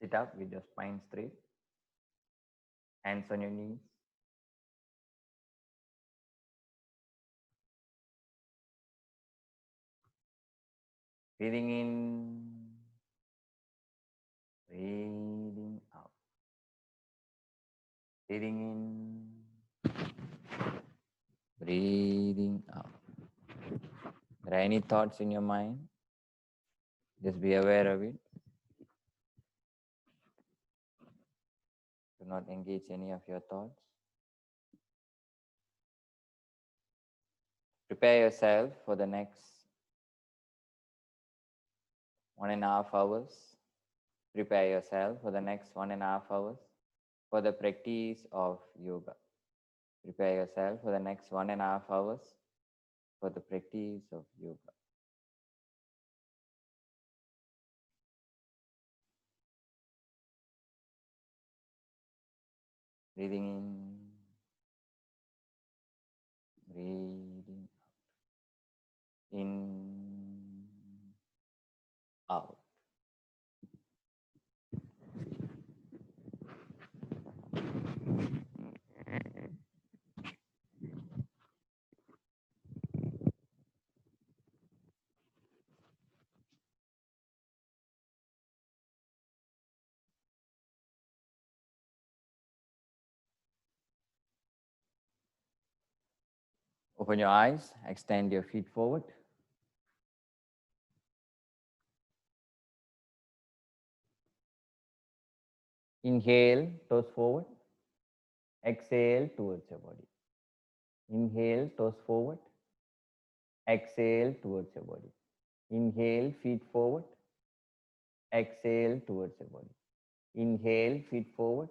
Sit up with your spine straight. Hands on your knees. Breathing in, breathing out. Breathing in, breathing out. Are there any thoughts in your mind? Just be aware of it. Do not engage any of your thoughts. Prepare yourself for the next 1.5 hours. Prepare yourself for the next 1.5 hours for the practice of yoga. Prepare yourself for the next 1.5 hours for the practice of yoga. Breathing in, breathing in, out. Open your eyes, extend your feet forward. Inhale, toes forward. Exhale towards your body. Inhale, toes forward. Exhale towards your body. Inhale, feet forward. Exhale towards your body. Inhale, feet forward.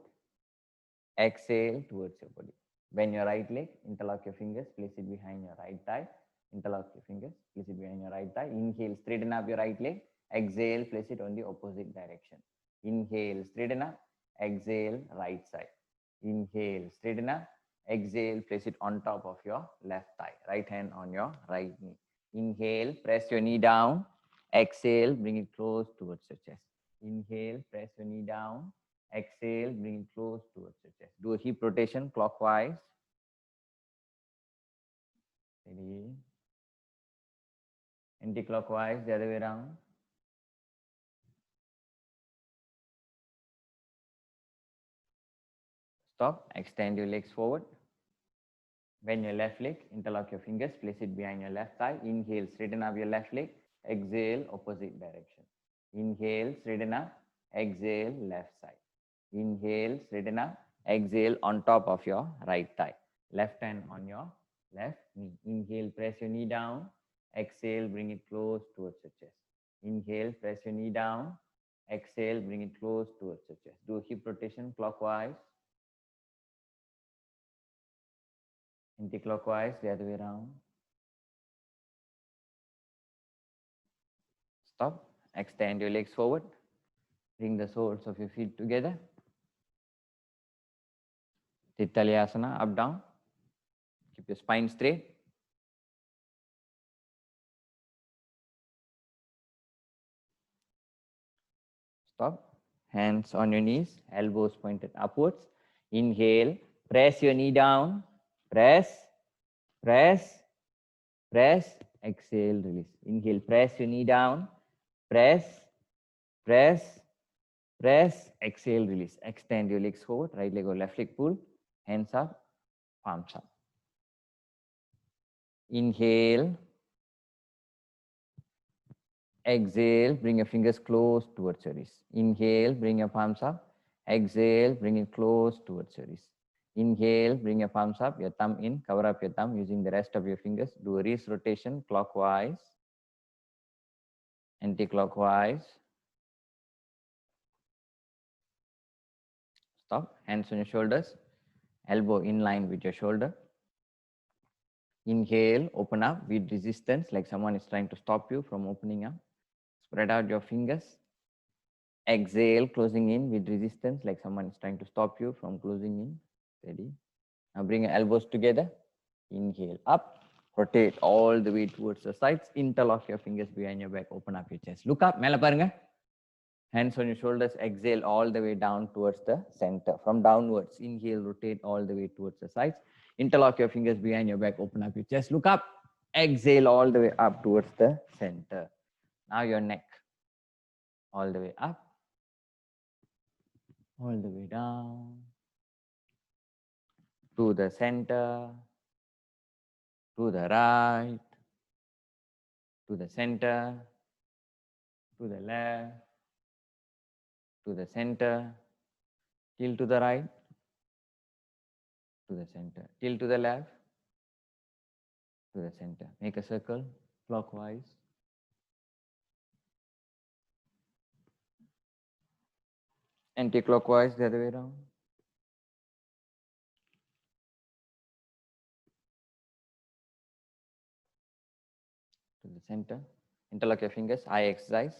Exhale towards your body. Bend your right leg, interlock your fingers, place it behind your right thigh. Interlock your fingers, place it behind your right thigh. Inhale, straighten up your right leg. Exhale, place it on the opposite direction. Inhale, straighten up. Exhale, right side. Inhale, straighten up. Exhale, place it on top of your left thigh. Right hand on your right knee. Inhale, press your knee down. Exhale, bring it close towards your chest. Inhale, press your knee down. Exhale, bring it close towards your chest. Do a hip rotation clockwise. Steady. Anti-clockwise, the other way around. Stop. Extend your legs forward. Bend your left leg. Interlock your fingers. Place it behind your left thigh. Inhale, straighten up your left leg. Exhale, opposite direction. Inhale, straighten up. Exhale, left side. Inhale, straighten up. Exhale on top of your right thigh. Left hand on your left knee. Inhale, press your knee down. Exhale, bring it close towards your chest. Inhale, press your knee down. Exhale, bring it close towards your chest. Do hip rotation clockwise. Anti-clockwise, the other way around. Stop. Extend your legs forward. Bring the soles of your feet together. Titalyasana, up, down. Keep your spine straight. Stop. Hands on your knees, elbows pointed upwards. Inhale, press your knee down. Press, press, press. Exhale, release. Inhale, press your knee down. Press, press, press. Exhale, release. Extend your legs forward. Right leg or left leg pull. Hands up, palms up. Inhale. Exhale, bring your fingers close towards your wrist. Inhale, bring your palms up. Exhale, bring it close towards your wrist. Inhale, bring your palms up, your thumb in, cover up your thumb using the rest of your fingers. Do a wrist rotation clockwise, anti-clockwise. Stop, hands on your shoulders, elbow in line with your shoulder. Inhale, open up with resistance, like someone is trying to stop you from opening up. Spread out your fingers. Exhale, closing in with resistance, like someone is trying to stop you from closing in. Steady. Now bring your elbows together. Inhale, up. Rotate all the way towards the sides. Interlock your fingers behind your back. Open up your chest. Look up. Mela parunga. Hands on your shoulders, exhale all the way down towards the center. From downwards, inhale, rotate all the way towards the sides. Interlock your fingers behind your back, open up your chest, look up, exhale all the way up towards the center. Now your neck, all the way up, all the way down, to the center, to the right, to the center, to the left, to the center, till to the right, to the center, till to the left, to the center. Make a circle clockwise. Anti-clockwise, the other way around. To the center. Interlock your fingers, eye exercise.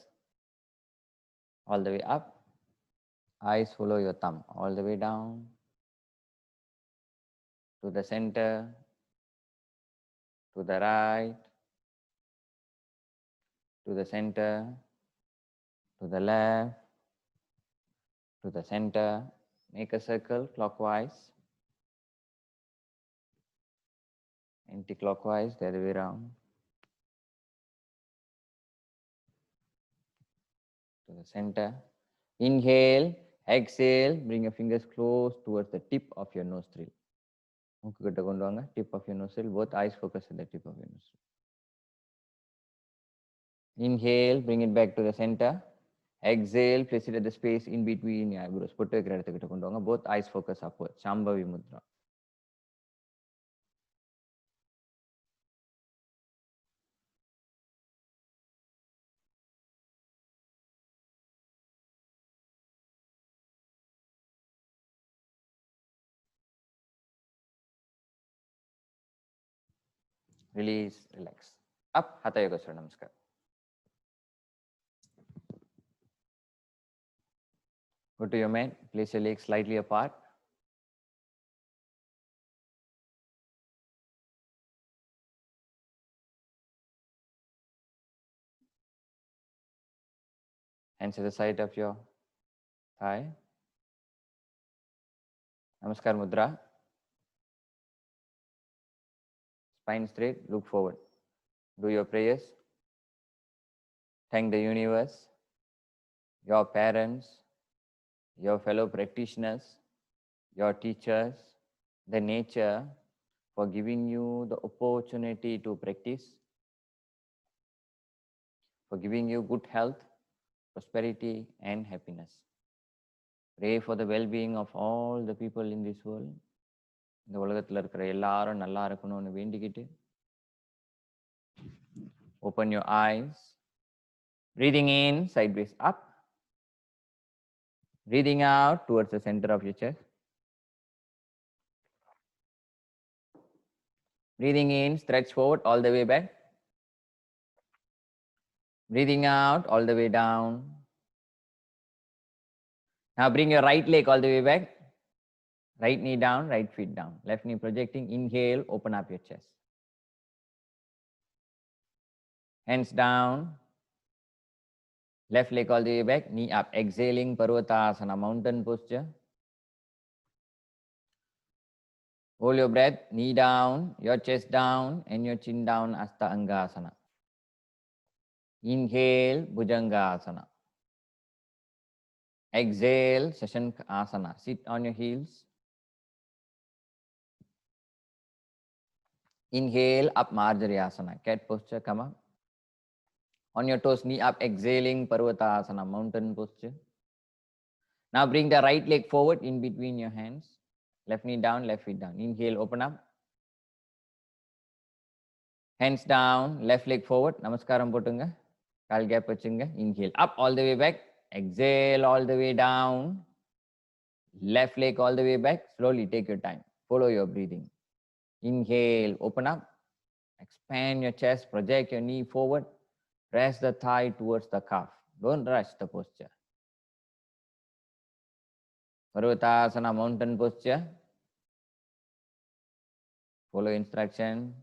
All the way up. Eyes follow your thumb. All the way down. To the center. To the right. To the center. To the left. To the center. Make a circle clockwise. Anti-clockwise, the other way around. To the center. Inhale, exhale, bring your fingers close towards the tip of your nostril. Tip of your nostril, both eyes focus at the tip of your nostril. Inhale, bring it back to the center. Exhale, place it at the space in between your eyebrows. Both eyes focus upward. Shambhavi Mudra. Release, relax. Up, Hatha Yoga Surya Namaskar. Go to your mat, place your legs slightly apart. Hands at the side of your thigh. Namaskar Mudra. Spine straight, look forward. Do your prayers. Thank the universe, your parents, your fellow practitioners, your teachers, the nature for giving you the opportunity to practice, for giving you good health, prosperity, and happiness. Pray for the well-being of all the people in this world. இந்த உலகத்தில் இருக்கிற எல்லாரும் நல்லா இருக்கணும்னு வேண்டிக்கிட்டு open your eyes. Breathing in, sideways up. Breathing out towards the center of your chest. Breathing in, stretch forward all the way back. Breathing out all the way down. Now bring your right leg all the way back. Right knee down, right feet down. Left knee projecting. Inhale, open up your chest. Hands down. Left leg all the way back, knee up. Exhaling, Parvatasana, mountain posture. Hold your breath, knee down, your chest down, and your chin down, Asta Angasana. Inhale, Bhujangasana. Exhale, Shashanka Asana. Sit on your heels. Inhale, up Marjariyasana. Cat posture, come up. On your toes, knee up, exhaling, Parvatasana, mountain posture. Now bring the right leg forward in between your hands. Left knee down, left feet down. Inhale, open up. Hands down, left leg forward. Namaskaram potunga. Kal gap vachunga. Inhale, up all the way back. Exhale all the way down. Left leg all the way back. Slowly take your time. Follow your breathing. Inhale, open up. Expand your chest, project your knee forward. Press the thigh towards the calf. Don't rush the posture. Parvatasana, mountain posture. Follow instruction.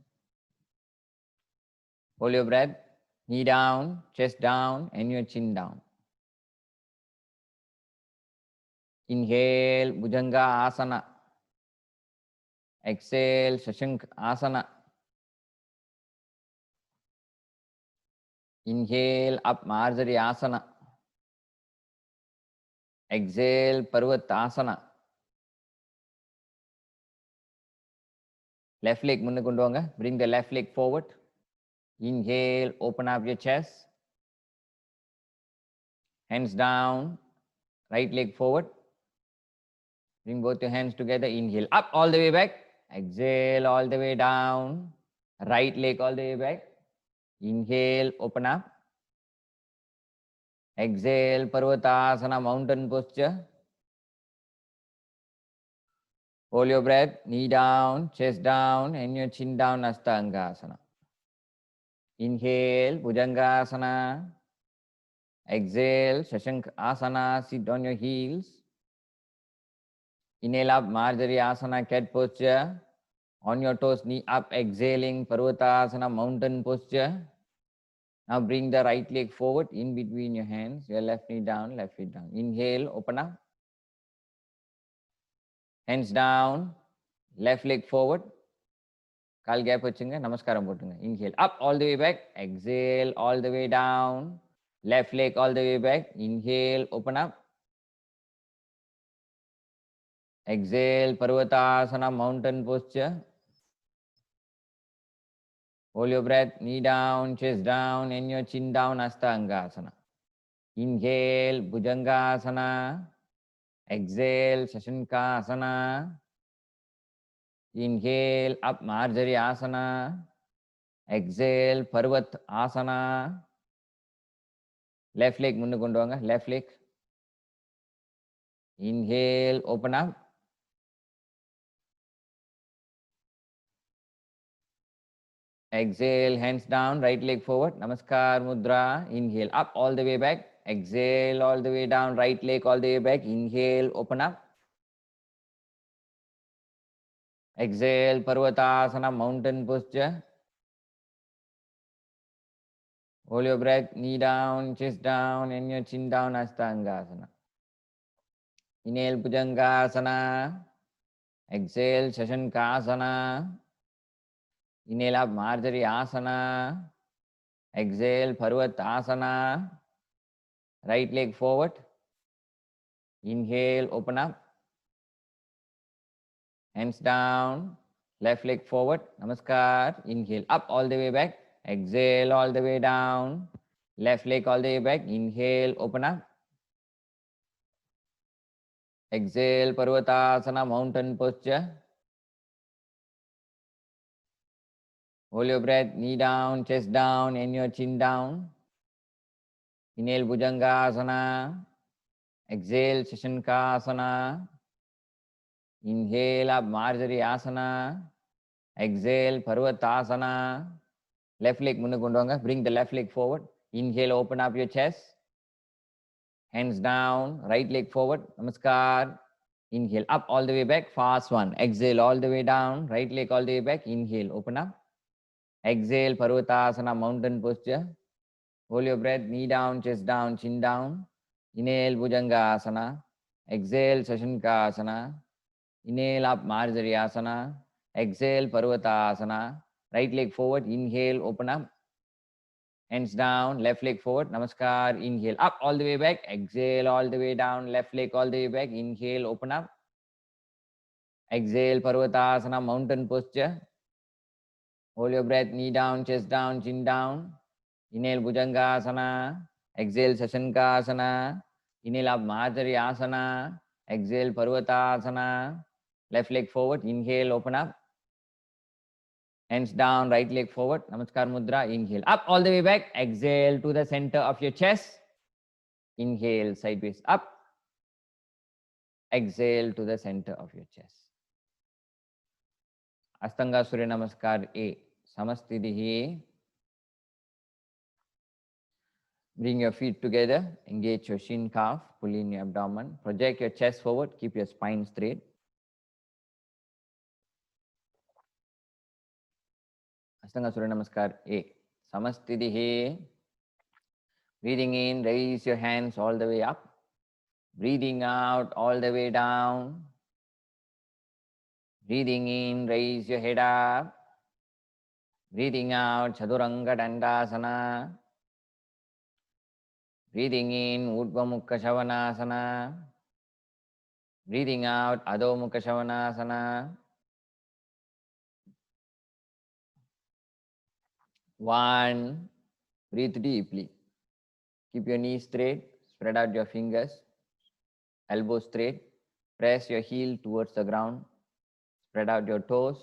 Hold your breath. Knee down, chest down, and your chin down. Inhale, Bhujanga Asana. Exhale, Shashank Asana. Inhale, up Marjari Asana. Exhale, Parvatasana. Left leg munnu kondu vaanga. Bring the left leg forward. Inhale, open up your chest. Hands down. Right leg forward. Bring both your hands together. Inhale, up all the way back. Exhale, all the way down. Right leg all the way back. Inhale, open up. Exhale, Parvatasana, mountain posture. Hold your breath, knee down, chest down, and your chin down, Astangasana. Inhale, Bhujangasana. Exhale, Shashank Asana, sit on your heels. Inhale up, Marjari Asana, cat posture. On your toes, knee up, exhaling, Parvatasana, mountain posture. Now bring the right leg forward in between your hands, your left knee down, left feet down. Inhale, open up. Hands down, left leg forward. Kal gap vachunga, namaskaram potunga. Inhale, up all the way back. Exhale, all the way down. Left leg all the way back. Inhale, open up. Exhale, Parvatasana, mountain posture. Hold your breath, knee down, chest down, and your chin down, Astangasana. Inhale, Bhujangasana. Exhale, Shashankasana. Inhale, up Marjari Asana. Exhale, Parvat Asana. Left leg mundu kondu vaanga, left leg. Inhale, open up. Exhale, hands down, right leg forward. Namaskar Mudra. Inhale, up all the way back. Exhale, all the way down, right leg all the way back. Inhale, open up. Exhale, Parvatasana, mountain posture. Hold your breath, knee down, chest down, and your chin down, Astangasana. Inhale, Bhujangasana. Exhale, Shashankasana. Inhale up, Marjari Asana. Exhale, Parvatasana. Right leg forward. Inhale, open up. Hands down. Left leg forward. Namaskar. Inhale, up all the way back. Exhale, all the way down. Left leg all the way back. Inhale, open up. Exhale, Parvatasana, mountain posture. Hold your breath, knee down, chest down, and your chin down. Inhale, Bhujangasana. Exhale, Shashankasana. Inhale, up Marjari Asana. Exhale, Parvatasana. Left leg mundu kondu vaanga. Bring the left leg forward. Inhale, open up your chest. Hands down, right leg forward. Namaskar. Inhale, up all the way back. Fast one. Exhale, all the way down. Right leg all the way back. Inhale, open up. Exhale, Parvatasana, mountain posture. Hold your breath, knee down, chest down, chin down. Inhale, Bhujangasana. Exhale, Shashankasana. Inhale, up Marjari Asana. Exhale, Parvatasana. Right leg forward. Inhale, open up. Hands down, left leg forward. Namaskar. Inhale, up all the way back. Exhale, all the way down. Left leg all the way back. Inhale, open up. Exhale, Parvatasana, mountain posture. Hold your breath, knee down, chest down, chin down. Inhale, Bhujangasana. Exhale, Shashankasana. Inhale, up Marjari Asana. Exhale, Parvatasana. Left leg forward. Inhale, open up. Hands down, right leg forward. Namaskar Mudra. Inhale, up all the way back. Exhale to the center of your chest. Inhale, sideways up. Exhale to the center of your chest. Astanga Surya Namaskar A. Samastitihi. Bring your feet together. Engage your shin calf. Pull in your abdomen. Project your chest forward. Keep your spine straight. Astanga Surya Namaskar A. Samastitihi. Breathing in, raise your hands all the way up. Breathing out all the way down. Breathing in, raise your head up. Breathing out, Chaturanga Dandasana. Breathing in, Urdhva Mukha Shavanasana. Breathing out, Adho Mukha Shavanasana. One. Breathe deeply. Keep your knees straight. Spread out your fingers. Elbows straight. Press your heel towards the ground. Spread out your toes.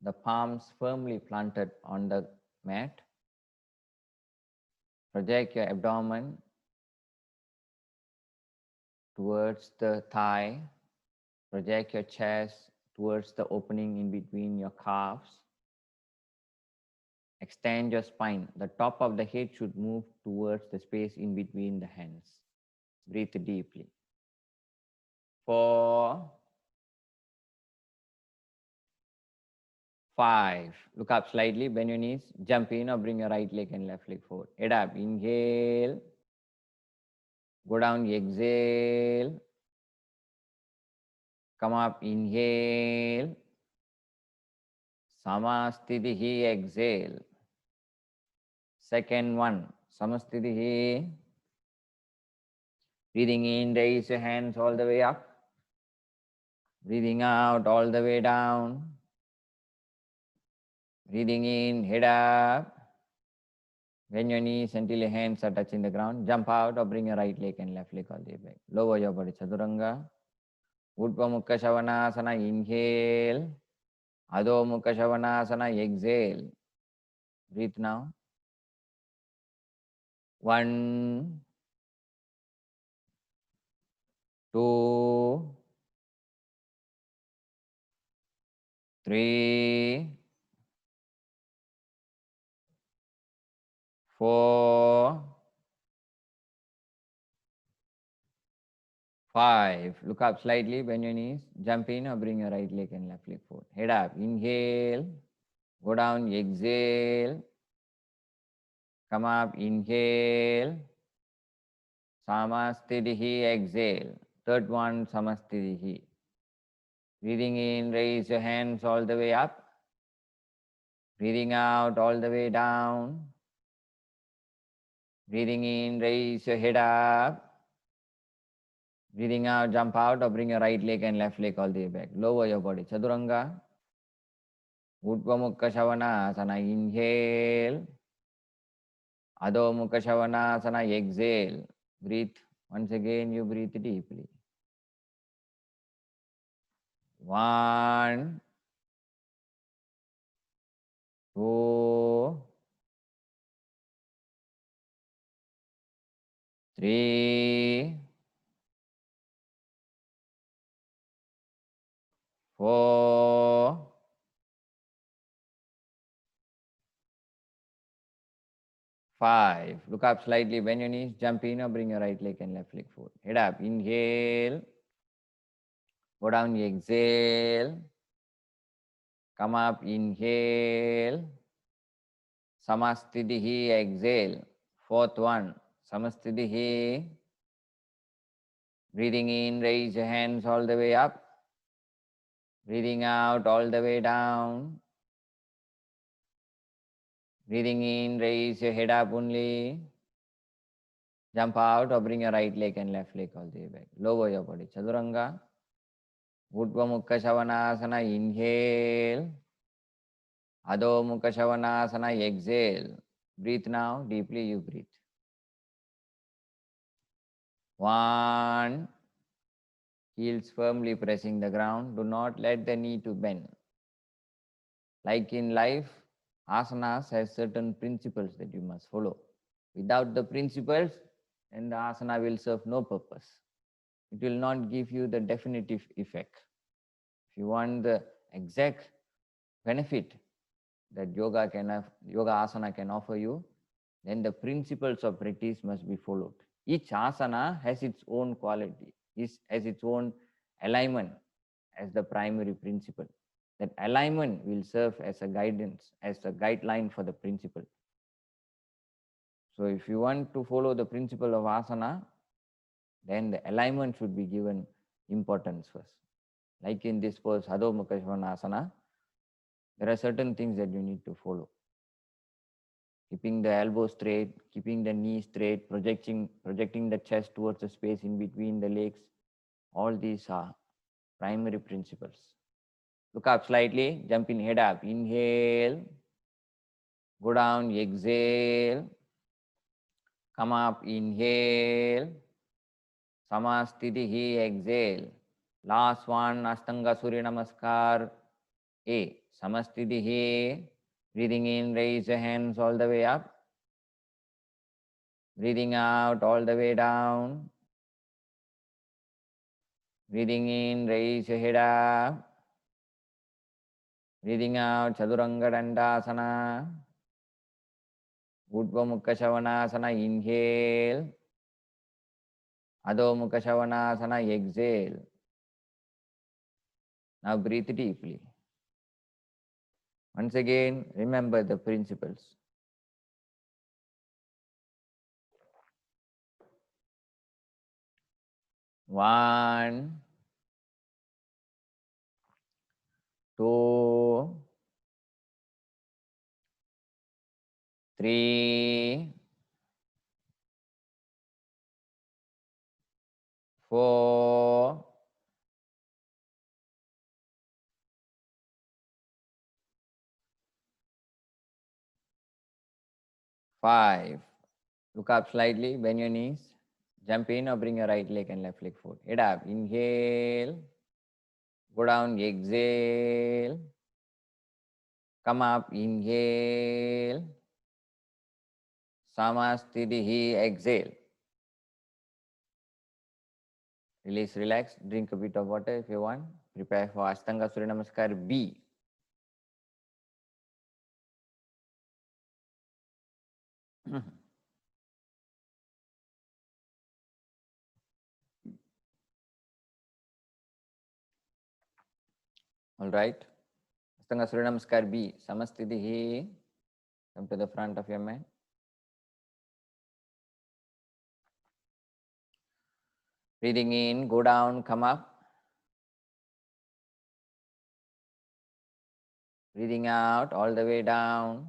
The palms firmly planted on the mat. Project your abdomen towards the thigh. Project your chest towards the opening in between your calves. Extend your spine. The top of the head should move towards the space in between the hands. Breathe deeply. 4, 5. Look up slightly, bend your knees, jump in or bring your right leg and left leg forward. Head up, inhale. Go down, exhale. Come up, inhale. Samastitihi, exhale. Second one, Samastitihi. Breathing in, raise your hands all the way up. Breathing out all the way down. Breathing in, head up. Bend your knees until your hands are touching the ground. Jump out or bring your right leg and left leg all the way back. Lower your body, Chaturanga. Urdhva Mukha Shavanasana, inhale. Adho Mukha Shavanasana, exhale. Breathe now. 1, 2, 3, 4, 5. Look up slightly, bend your knees, jump in or bring your right leg and left leg forward. Head up, inhale, go down, exhale, come up, inhale, Samastitihi, exhale. Third one, Samastitihi. Breathing in, raise your hands all the way up. Breathing out all the way down. Breathing in, raise your head up. Breathing out, jump out or bring your right leg and left leg all the way back. Lower your body. Chaturanga. Urdhva Mukha Shavanasana, inhale. Adho Mukha Shavanasana, exhale. Breathe. Once again, you breathe deeply. 1, 2, 3, 4, 5. Look up slightly, bend your knees, jump in or bring your right leg and left leg forward. Head up, inhale. Go down, exhale. Come up, inhale. Samastitihi, exhale. Fourth one, Samastitihi. Breathing in, raise your hands all the way up. Breathing out all the way down. Breathing in, raise your head up only. Jump out or bring your right leg and left leg all the way back. Lower your body. Chaturanga. Urdhva Mukha Shavanasana, inhale. Adho Mukha Shavanasana, exhale. Breathe now. Deeply you breathe. 1. Heels firmly pressing the ground. Do not let the knee to bend. Like in life, asanas has certain principles that you must follow. Without the principles, then the asana will serve no purpose. It will not give you the definitive effect. If you want the exact benefit that yoga asana can offer you, then the principles of practice must be followed. Each asana has its own quality, has its own alignment as the primary principle. That alignment will serve as a guidance, as a guideline for the principle. So if you want to follow the principle of asana, then the alignment should be given importance first. Like in this pose, Adho Mukha Svanasana, there are certain things that you need to follow. Keeping the elbow straight, keeping the knee straight, projecting the chest towards the space in between the legs. All these are primary principles. Look up slightly, jump in, head up, inhale, go down, exhale, come up, inhale, Samastitihi, exhale. Last one, Ashtanga Surya Namaskar. A. Samastitihi. Breathing in, raise your hands all the way up. Breathing out all the way down. Breathing in, raise your head up. Breathing out, Chaduranga Dandasana. Urdhva Mukha Shavanasana, inhale. Adho Mukha Shavanasana, exhale. Now breathe deeply. Once again, remember the principles. One, two, three, four, five. Look up slightly, bend your knees. Jump in or bring your right leg and left leg forward. Head up, inhale. Go down, exhale. Come up, inhale. Samastitihi, exhale. Release, relax. Drink a bit of water if you want. Prepare for Ashtanga Surya Namaskar B. All right. Ashtanga Surya Namaskar B. Samastitihi. Come to the front of your mat. Breathing in, go down, come up. Breathing out all the way down.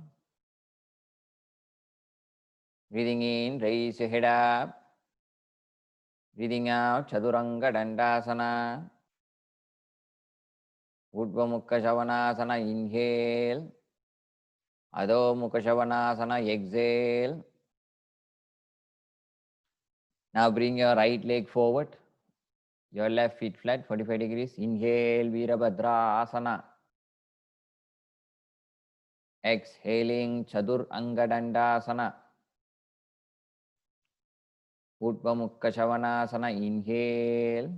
Breathing in, raise your head up. Breathing out, Chaduranga Dandasana. Urdhva Mukha Shavanasana, inhale. Adho Mukha Shavanasana, exhale. Now bring your right leg forward. Your left feet flat, 45 degrees. Inhale, Virabhadra Asana. Exhaling, Chaduranga Dandasana. Urdhva Mukha Shavanasana, inhale.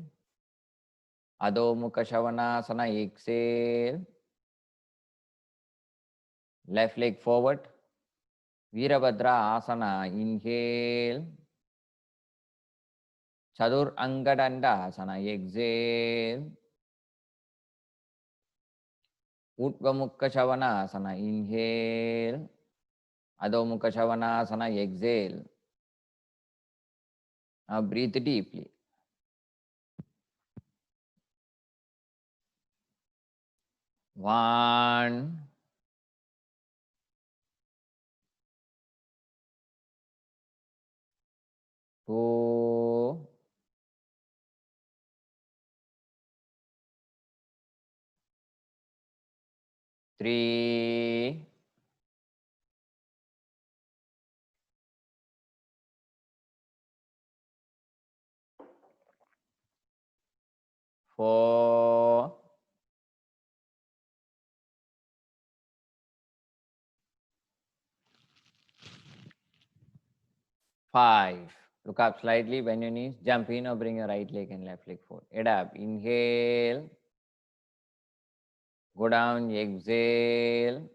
Adho Mukha Shavanasana, exhale. Left leg forward. Virabhadra Asana, inhale. Chaduranga Dandasana, exhale. Urdhva Mukha Shavanasana, inhale. Adho Mukha Shavanasana, exhale. Now breathe deeply. One, two, three, four, five. Look up slightly, bend your knees, jump in or bring your right leg and left leg forward. Head up, inhale. Go down, exhale.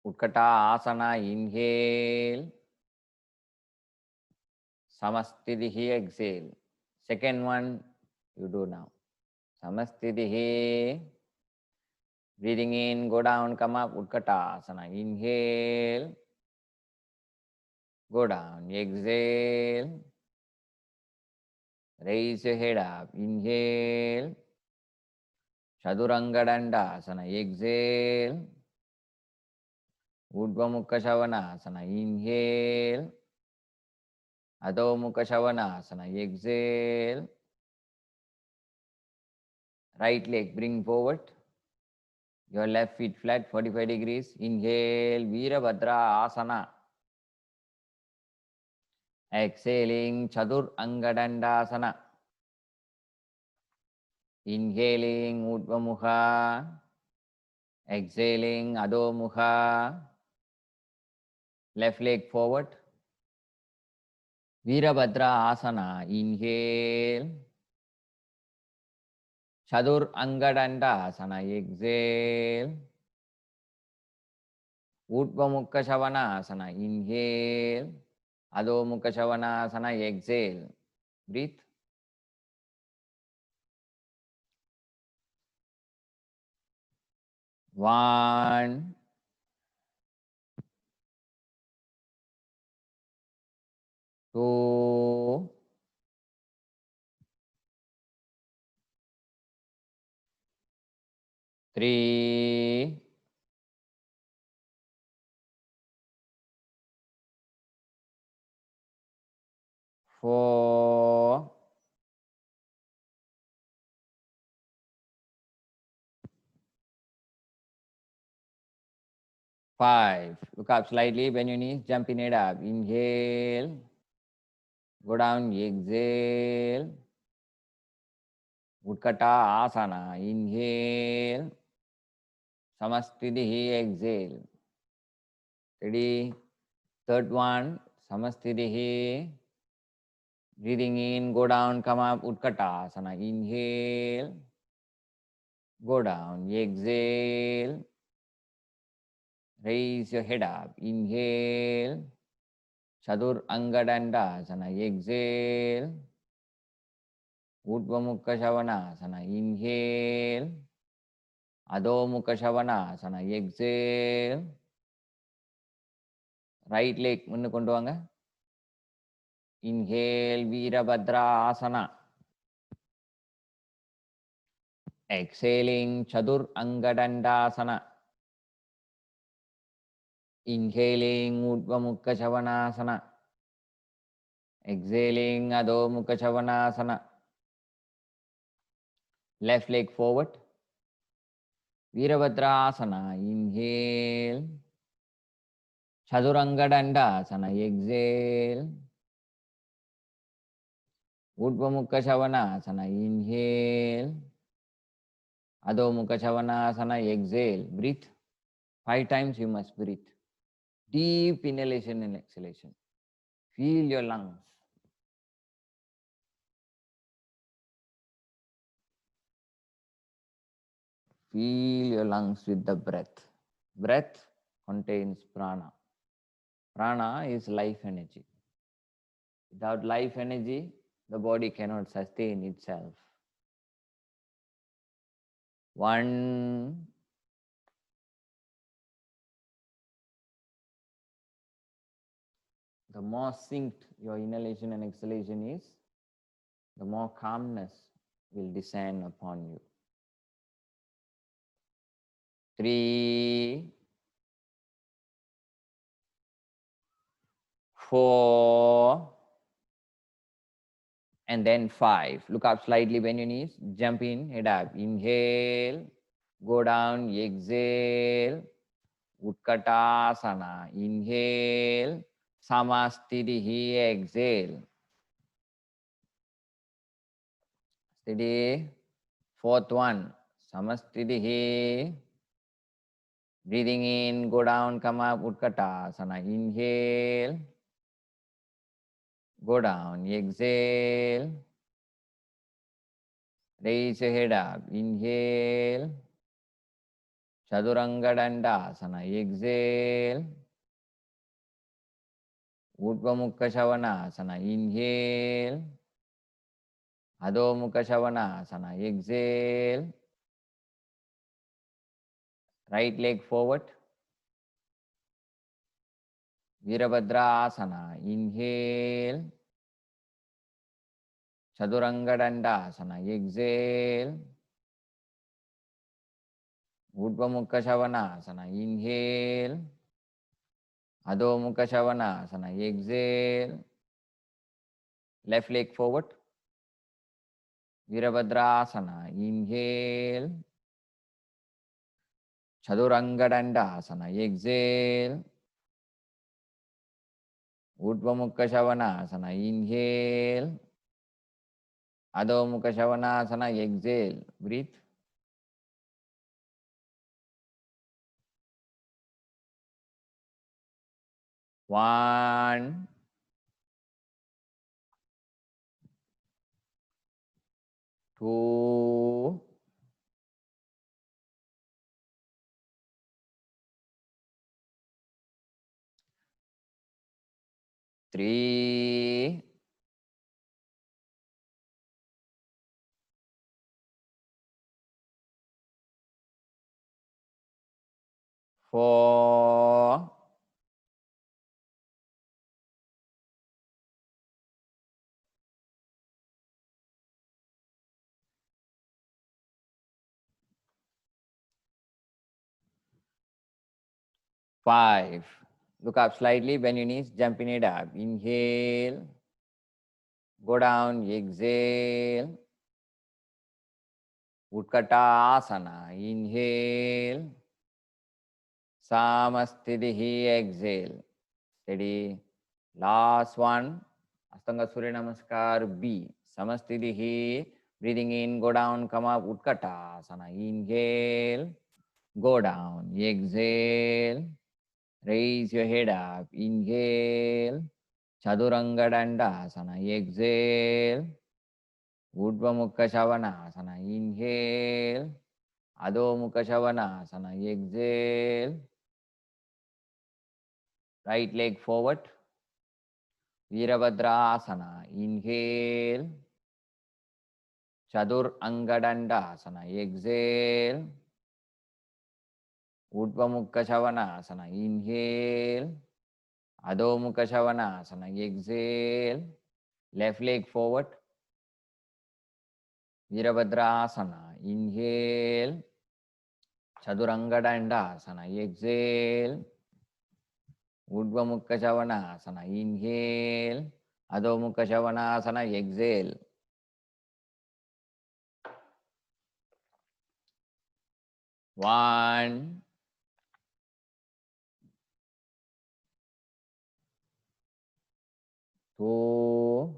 Utkata Asana, inhale. Samastitihi, exhale. Second one, you do now. Samastitihi. Breathing in, go down, come up, Utkata Asana. Inhale. go down, exhale, raise your head up, inhale, Chaturanga Dandasana, exhale, Urdhva Mukha Svanasana, inhale, Adho Mukha Svanasana, exhale, right leg bring forward, your left feet flat, 45 degrees, inhale, Virabhadra Asana, exhaling, Chaturanga Dandasana, inhaling, Urdhva Mukha, exhaling, Adho Mukha, left leg forward, Virabhadra Asana, inhale, Chaturanga Dandasana, exhale, Urdhva Mukha Svanasana, inhale, Adho Mukha Svanasana, exhale, breathe. One, two, three, four, five. Look up slightly, bend your knees, jump in it up. Inhale, go down, exhale. Utkata Asana, inhale. Samastitihi, exhale. Ready? Third one, Samastitihi. Breathing in, go down, come up, Utkatasana. Inhale, go down, exhale. Raise your head up. Inhale, Chaturanga Dandasana. Exhale, Urdhva Mukha Svanasana. Inhale, Adho Mukha Svanasana. Exhale. Right leg முன்னு கொண்டு வாங்க. Inhale, Virabhadra Asana. Exhaling, Chaturanga Dandasana. Inhaling, Urdhva Mukha Svanasana. Exhaling, Adho Mukha Svanasana. Left leg forward. Virabhadra Asana. Inhale. Chaturanga Dandasana. Exhale. Urdhva Mukha Svanasana. Inhale. Adho Mukha Svanasana. Exhale. Breathe. 5 times you must breathe. Deep inhalation and exhalation. Feel your lungs. Feel your lungs with the breath. Breath contains prana. Prana is life energy. Without life energy, the body cannot sustain itself. 1, the more synced your inhalation and exhalation is, the more calmness will descend upon you. 3, 4, and then 5. Look up slightly, bend your knees, jump in, head up. Inhale, go down, exhale, Utkatasana. Inhale, Samastitihi, exhale. Steady. 4th one, Samastitihi. Breathing in, go down, come up, Utkatasana. Inhale, go down, exhale. Raise your head up. Inhale, Chaturanga Dandasana. Exhale, Urdhva Mukha Svanasana. Inhale, Adho Mukha Svanasana. Exhale. Right leg forward. Virabhadrasana. Inhale. Chaturanga Dandasana. Exhale. Urdhva Mukha Svanasana. Inhale. Adho Mukha Svanasana. Exhale. Left leg forward. Virabhadrasana. Inhale. Chaturanga Dandasana. Exhale. Urdhva Mukha Svanasana. Inhale. Adho Mukha Svanasana. Exhale. Breathe. One, two, three, four, five. Look up slightly, bend your knees, jump in it up. Inhale, go down, exhale. Utkatasana, inhale. Samastitihi, exhale. Steady. Last one. Astanga Surya Namaskar B. Samastitihi. Breathing in, go down, come up. Utkatasana. Inhale. Go down. Exhale. Raise your head up. Inhale. Chaduranga Dandasana. Exhale. Urdhva Mukha Svanasana. Inhale. Adho Mukha Svanasana. Exhale. Right leg forward. Virabhadrasana. Inhale. Chaturanga Dandasana. Exhale. Urdhva Mukha Svanasana. Inhale. Adho Mukha Svanasana. Exhale. Left leg forward. Virabhadrasana. Inhale. Chaturanga Dandasana. Exhale. Urdhva Mukha Svanasana. Inhale. Adho Mukha Svanasana. Exhale. One, two,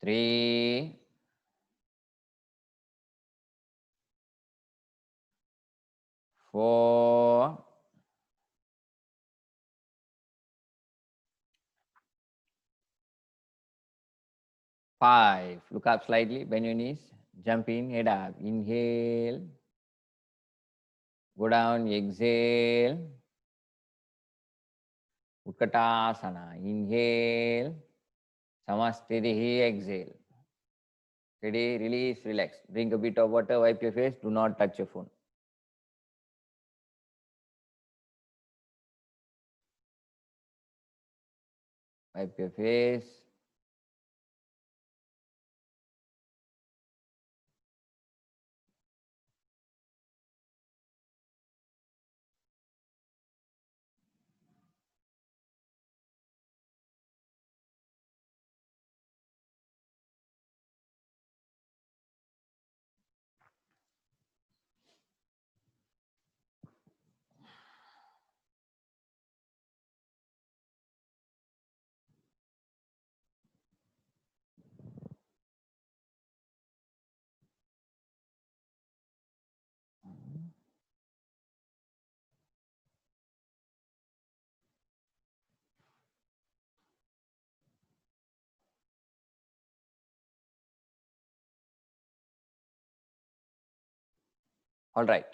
three, four, five. Look up slightly, bend your knees, jump in, head up. Inhale, go down, exhale. Utkatasana. Inhale, Samastitihi, exhale. Steady, release, relax. Drink a bit of water, wipe your face, do not touch your phone. Wipe your face. All right.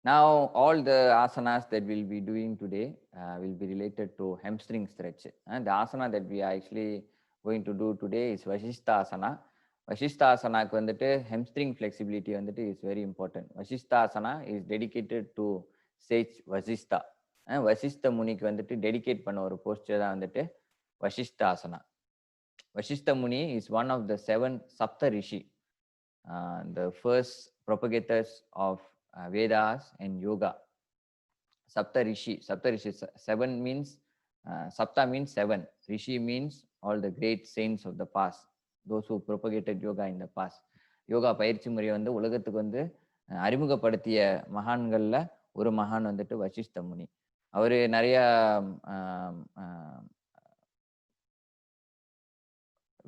Now, all the asanas that we'll be doing today will be related to hamstring stretch. And the asana that we are actually going to do today is Vasishtha asana. Vashisthasanaக்கு வந்துட்டு hamstring flexibility வந்துட்டு is very important. Vashisthasana is dedicated to sage Vasistha. Vasishta முனிக்கு வந்துட்டு dedicate பண்ண ஒரு poster தான் வந்துட்டு Vashisthasana. Vashishta Muni is one of the 7 Sapta Rishi, the first propagators of Vedas and yoga. Sapta Rishi. 7 means, Sapta means 7. Rishi means all the great saints of the past, those who propagated yoga in the past. Yoga பயிற்சி முறை வந்து உலகத்துக்கு வந்து அறிமுகப்படுத்திய மகான்கள்ல ஒரு மகான் வந்துட்டு வசிஷ்ட முனி. அவரு நிறைய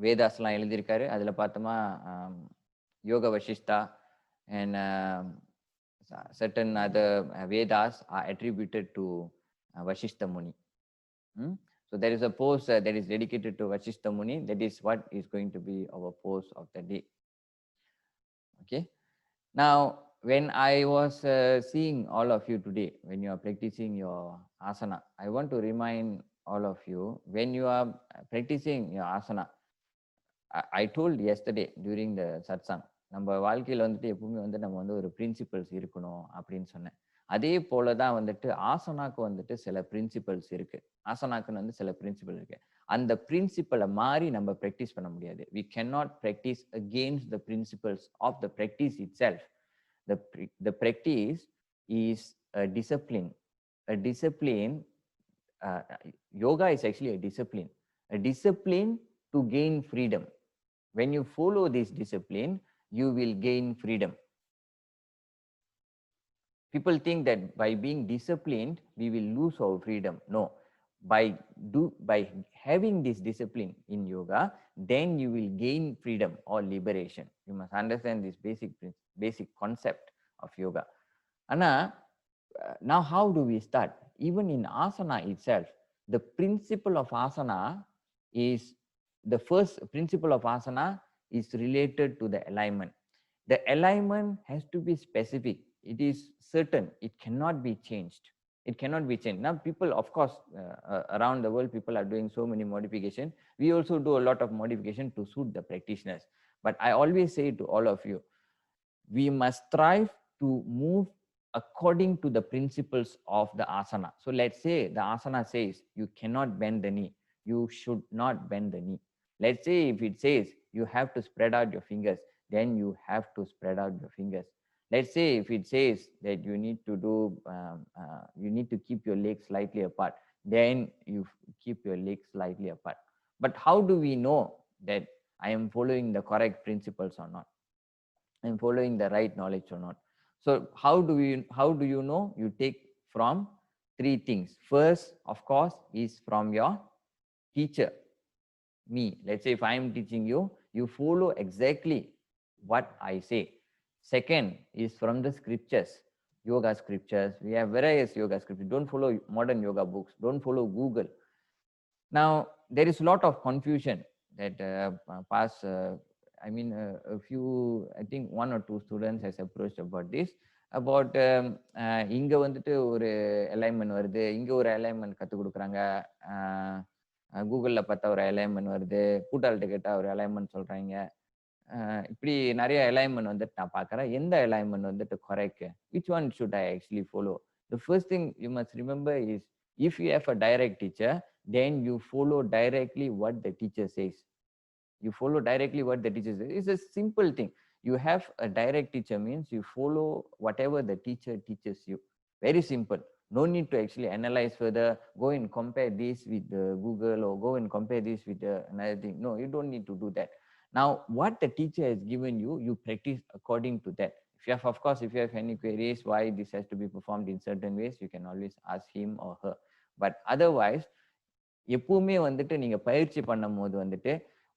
வேதாஸ்லாம் எழுதியிருக்காரு. அதுல பார்த்தோமா யோக Vasishta and certain other Vedas are attributed to Vashishta Muni. So there is a post that is dedicated to Vashishta Muni. That is what is going to be our post of the day. Okay. Now, when I was seeing all of you today, when you are practicing your asana, I want to remind all of you, when you are practicing your asana, I told yesterday during the satsang, நம்ம வாழ்க்கையில் வந்துட்டு எப்பவுமே வந்து நம்ம வந்து ஒரு principles இருக்கணும் அப்படின்னு சொன்னேன். அதே போலதான் வந்துட்டு ஆசனாக்கு வந்துட்டு சில பிரின்சிபல்ஸ் இருக்கு. ஆசனாக்குன்னு வந்து சில பிரின்சிபல் இருக்கு. அந்த பிரின்சிபலை மாறி நம்ம ப்ராக்டிஸ் பண்ண முடியாது. We cannot practice against the principles of the practice itself. The practice is a discipline. A discipline, yoga is actually a discipline. A discipline to gain freedom. When you follow this discipline, you will gain freedom. People think that by being disciplined, we will lose our freedom. No, by having this discipline in yoga, then you will gain freedom or liberation. You must understand this basic concept of yoga. Anna, now how do we start? Even in asana itself, the principle of asana is, the first principle of asana is related to the alignment. The alignment has to be specific. It is certain. It cannot be changed. It cannot be changed. Now, people, of course, around the world, people are doing so many modifications. We also do a lot of modification to suit the practitioners. But I always say to all of you, we must strive to move according to the principles of the asana. So let's say the asana says you cannot bend the knee. You should not bend the knee. Let's say if it says you have to spread out your fingers, then you have to spread out your fingers. Let's say if it says that you need to do, you need to keep your legs slightly apart, then you keep your legs slightly apart. But how do we know that I am following the correct principles or not? I am following the right knowledge or not? So how do you know? You take from 3 things. First, of course, is from your teacher, me. Let's say if I am teaching you, you follow exactly what I say. Second is from the scriptures, yoga scriptures. We have various yoga scriptures. Don't follow modern yoga books. Don't follow Google. Now, there is a lot of confusion that a few, I think 1 or 2 students has approached about this. About இங்க வந்துட்டு ஒரு alignment வருது, இங்க ஒரு alignment கற்றுக் கொடுக்குறாங்க, கூகுளில் பார்த்தா ஒரு அலைன்மெண்ட் வருது, கூட்டாளிட்ட கேட்டால் ஒரு அலைன்மெண்ட் சொல்கிறாங்க. இப்படி நிறைய அலைன்மெண்ட் வந்துட்டு நான் பார்க்குறேன். எந்த அலைன்மெண்ட் வந்துட்டு correct? Which one should I actually follow? The first thing you must remember is, if you have a direct teacher, then you follow directly what the teacher says. You follow directly what the teacher says. It's a simple thing. You have a direct teacher means you follow whatever the teacher teaches you. Very simple. No need to actually analyze further, go and compare this with Google, or go and compare this with another thing. No, you don't need to do that. Now, what the teacher has given you, you practice according to that. If you have, of course, if you have any queries why this has to be performed in certain ways, you can always ask him or her. But otherwise, எப்பவுமே வந்துட்டு நீங்க பயிற்சி பண்ணும் போது வந்துட்டு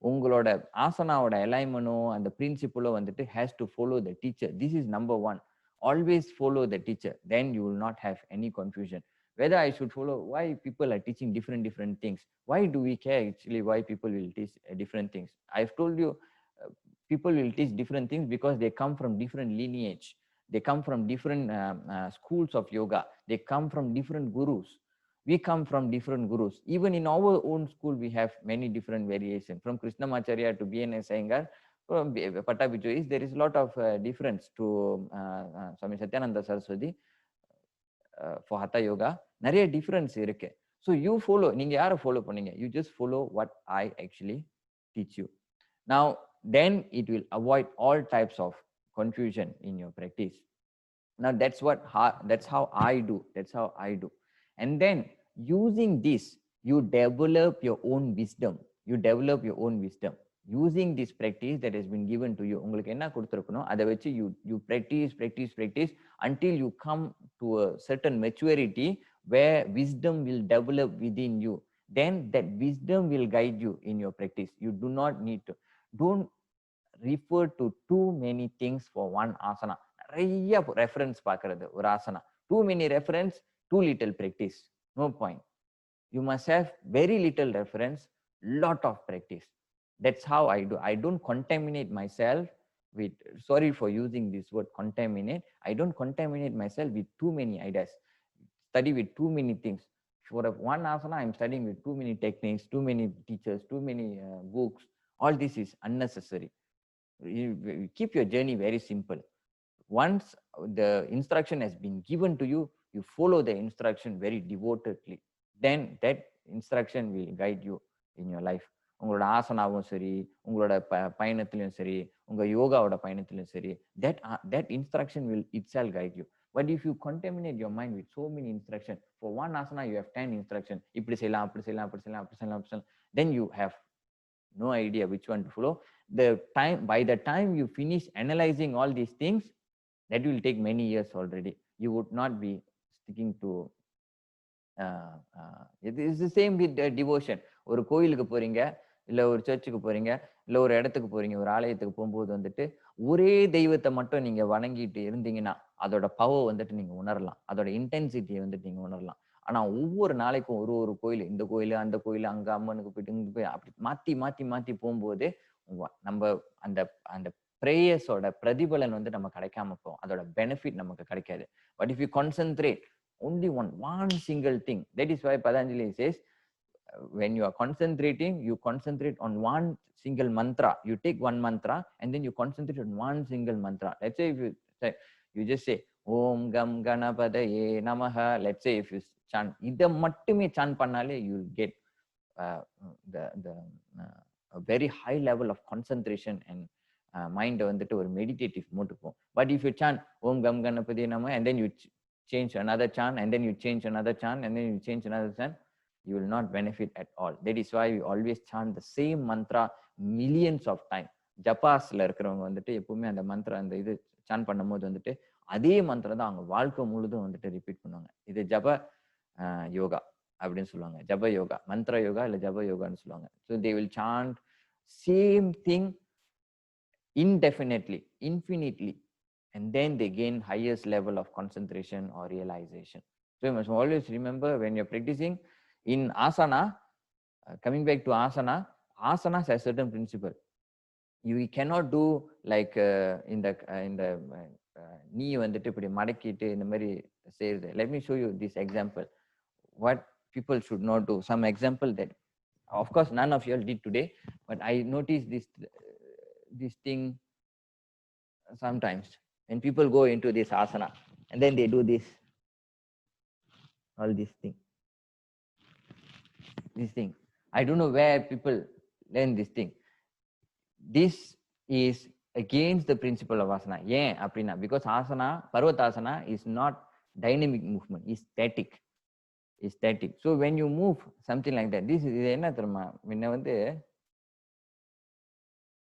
உங்களோட ஆசனாவோட அலைன்மெண்டோ அந்த பிரின்சிபலோ வந்துட்டு has to follow the teacher. This is number 1. Always follow the teacher. Then you will not have any confusion. Whether I should follow, why people are teaching different things. Why do we care actually why people will teach different things? I've told you, people will teach different things because they come from different lineage. They come from different schools of yoga. They come from different gurus. We come from different gurus. Even in our own school, we have many different variations. From Krishnamacharya to B.N.S. Iyengar, Pattabhi Jois, there is a lot of difference to Swami Satyananda Saraswati for Hatha Yoga. நிறைய difference இருக்கு. So you follow, நீங்க யாரை follow பண்ணீங்க? You just follow what I actually teach you. Now, then it will avoid all types of confusion in your practice. Now that's how I do. That's how I do. And then using this, you develop your own wisdom. You develop your own wisdom. Using this practice that has been given to you, உங்களுக்கு என்ன கொடுத்திருக்கணும் அதை வச்சு you practice until you come to a certain maturity where wisdom will develop within you. Then that wisdom will guide you in your practice. You do not need to, don't refer to too many things for one asana. நிறைய reference பார்க்கறது ஒரு asana. Too many reference, too little practice. No point. You must have very little reference, lot of practice. That's how I do. I don't contaminate myself with, sorry for using this word contaminate. I don't contaminate myself with too many ideas. Study with too many things. For one asana, I'm studying with too many techniques, too many teachers, too many books. All this is unnecessary. You keep your journey very simple. Once the instruction has been given to you, you follow the instruction very devotedly. Then that instruction will guide you in your life. உங்களோட ஆசனாவும் சரி, உங்களோட பயணத்திலும் சரி, உங்க யோகாவோட பயணத்திலும் சரி, that instruction will itself guide you. But if you contaminate your mind with so many instructions, for one asana you have 10 instructions, இப்படி செய்யலாம், அப்படி செய்யலாம், அப்படி செய்யலாம், அப்படி செய்யலாம், அப்படி செய்யலாம், then you have no idea which one to follow. By the time you finish analyzing all these things, that will take many years already. You would not be sticking to it is the same with devotion. ஒரு கோயிலுக்கு போறீங்க, இல்ல ஒரு சர்ச்சுக்கு போறீங்க, இல்ல ஒரு இடத்துக்கு போறீங்க, ஒரு ஆலயத்துக்கு போகும்போது வந்துட்டு ஒரே தெய்வத்தை மட்டும் நீங்க வணங்கிட்டு இருந்தீங்கன்னா அதோட பவர் வந்துட்டு நீங்க உணரலாம், அதோட இன்டென்சிட்டியை வந்துட்டு நீங்க உணரலாம். ஆனா ஒவ்வொரு நாளைக்கும் ஒரு கோயில், இந்த கோயில் அந்த கோயில், அங்க அம்மனுக்கு போயிட்டு இங்க போய் அப்படி மாத்தி மாத்தி மாத்தி போகும்போது நம்ம அந்த அந்த பிரேயர்ஸோட பிரதிபலன் வந்து நம்ம கிடைக்காம போகும், அதோட பெனிஃபிட் நமக்கு கிடைக்காது. But if you concentrate only one single thing, that is why Patanjali says when you are concentrating, you concentrate on one single mantra. You take one mantra and then you concentrate on one single mantra. Let's say if you just say Om Gam Ganapadaye Namaha. Let's say if you chant இத மட்டுமே chant பண்ணாலே you will get the a very high level of concentration and mind வந்துட்டு ஒரு meditative mode போகும். But if you chant Om Gam Ganapadaye Namaha and then you change another chant and then you change another chant and then you change another chant, you will not benefit at all. That is why we always chant the same mantra millions of times. ஜப்பாஸ்ல இருக்கிறவங்க வந்துட்டு எப்பவுமே அந்த மந்திரம் அந்த இது San பண்ணும்போது வந்துட்டு அதே மந்திரம் தான் அவங்க வாழ்க்கை முழுதும் வந்துட்டு ரிப்பீட் பண்ணுவாங்க. இது ஜப யோகா அப்படின்னு சொல்லுவாங்க, ஜப யோகா, மந்திர யோகா இல்ல ஜப யோகான்னு சொல்லுவாங்க. So they will chant same thing indefinitely, infinitely, and then they gain highest level of concentration or realization. So you must always remember when you're practicing in asana, coming back to asana, asanas has certain principle. You cannot do like in the knee வந்துட்டு இப்படி மடக்கிட்டு இந்த மாதிரி செய்யறது. Let me show you this example. What people should not do. Some example that of course none of you all did today, but I noticed this thing sometimes when people go into this asana and then they do this, all this thing. I don't know where people learn this thing. This is against the principle of asana. ஏன் அப்படின்னா because asana, parvatasana is not dynamic movement, is static. So when you move something like that, this is என்ன தெரியுமா, முன்ன வந்து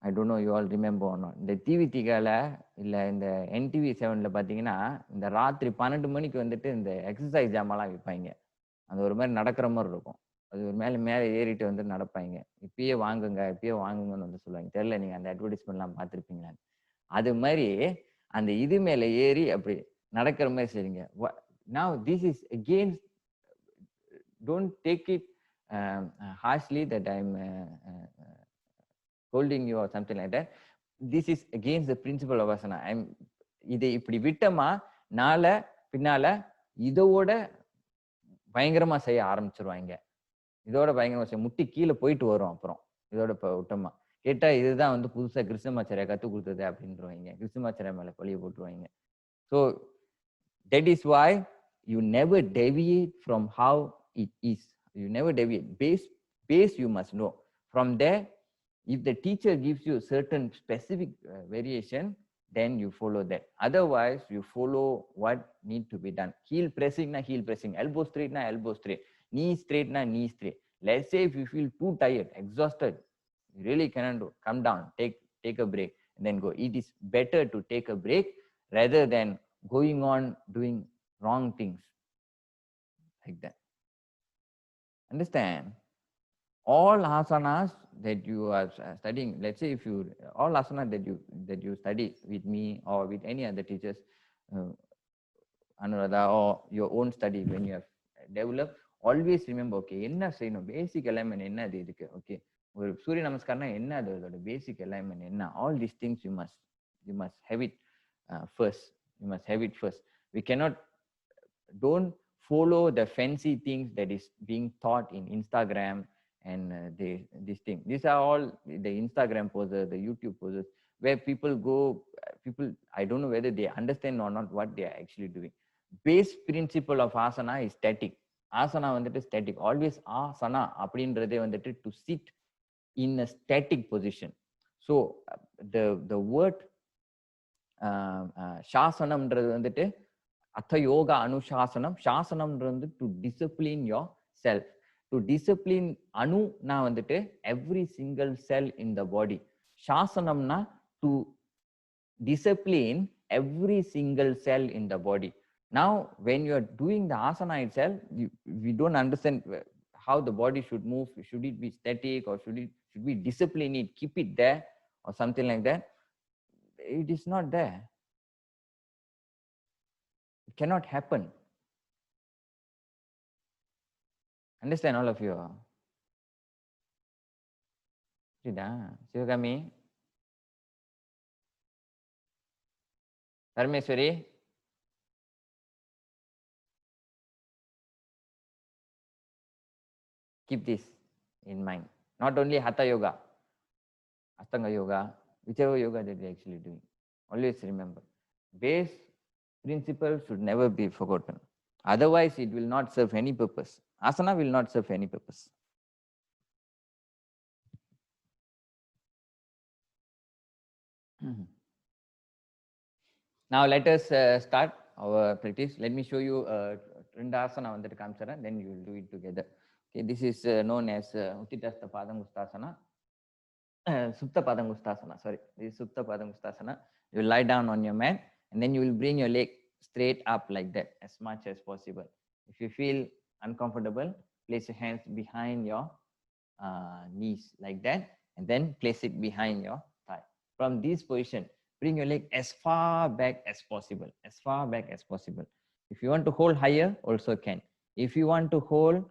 I don't know you all remember or not, இந்த டிவிடிகால இல்ல இந்த NTV 7ல பாத்தீங்கன்னா இந்த ராத்திரி 12 மணிக்கு வந்துட்டு இந்த எக்ஸசைஸ் ஜாமான்லாம் விற்பாங்க. அது ஒரு மாதிரி நடக்கிற மாதிரி இருக்கும். அது ஒரு மேலே ஏறிட்டு வந்து நடப்பாங்க. இப்பயே வாங்குங்கன்னு வந்து சொல்லுவாங்க. தெரியல நீங்க அந்த அட்வர்டைஸ்மெண்ட்லாம் பார்த்துருப்பீங்களான்னு. அது மாதிரி அந்த இது மேல ஏறி அப்படி நடக்கிற மாதிரி செய்யுங்க. Now this is against, don't take it harshly that I'm holding you or something like that. This is against the principle of asana. இதை இப்படி விட்டமா நாள பின்னால இதோட பயங்கரமா செய்ய ஆரம்பிச்சிருவாங்க. இதோட பயங்கரமா செய்ய முட்டி கீழே போயிட்டு வரும். அப்புறம் இதோட விட்டமா கேட்டா இதுதான் வந்து புதுசா கிருஷ்ணமாச்சாரியா கற்றுக் கொடுத்தது அப்படின்றவாங்க. கிருஷ்ணமாச்சாரியா மேல பழிய போட்டுருவாங்க. So that is why you never deviate from how it is. You never deviate. Base you must know. From there, if the teacher gives you a certain specific variation, then you follow that. Otherwise, you follow what need to be done. Heel pressing na heel pressing, elbow straight na elbow straight, knee straight na knee straight. Let's say if you feel too tired, exhausted, you really cannot do, come down, take a break, and then go. It is better to take a break rather than going on doing wrong things like that. Understand? All asanas that you are studying, let's say if you, all asanas that you study with me or with any other teachers, Anuradha, or your own study, when you have developed, always remember, okay, enna seiyano, basic alignment enna adu irukku, okay, ஒரு சூரிய நமஸ்காரம்னா என்ன, அதோட பேசிக் alignment என்ன, all these things you must have it first. You must have it first. We cannot, don't follow the fancy things that is being taught in Instagram and this thing. These are all the Instagram posers, the YouTube posers, where people go, people, I don't know whether they understand or not what they are actually doing. Base principle of asana is static. Asana வந்துட்டு static. Always asana அப்படின்றதே வந்துட்டு to sit in a static position. So the word shasanamன்றது வந்துட்டு atha yoga anushaasanam, shasanamன்றது to discipline yourself. To discipline anu na வந்துட்டு every single cell in the body. Shasanamna to discipline every single cell in the body. Now when you are doing the asana itself, we don't understand how the body should move. Should it be static, or should we discipline it, keep it there, or something like that? It is not there. It cannot happen. Understand, all of you? Sivagami, Parameswari, keep this in mind. Not only Hatha Yoga, Astanga Yoga, whichever yoga that you're actually doing, always remember, base principle should never be forgotten. Otherwise, it will not serve any purpose. Asana will not serve any purpose. Now let us start our practice. Let me show you Trindasana vandu kaamchara, then you will do it together. Okay, this is known as Uttitastha Padangusthasana. Supta Padangusthasana, sorry. This is Supta Padangusthasana. You will lie down on your mat, and then you will bring your leg straight up like that as much as possible. If you feel uncomfortable, place your hands behind your knees like that, and then place it behind your thigh. From this position, bring your leg as far back as possible, as far back as possible. If you want to hold higher, also can. If you want to hold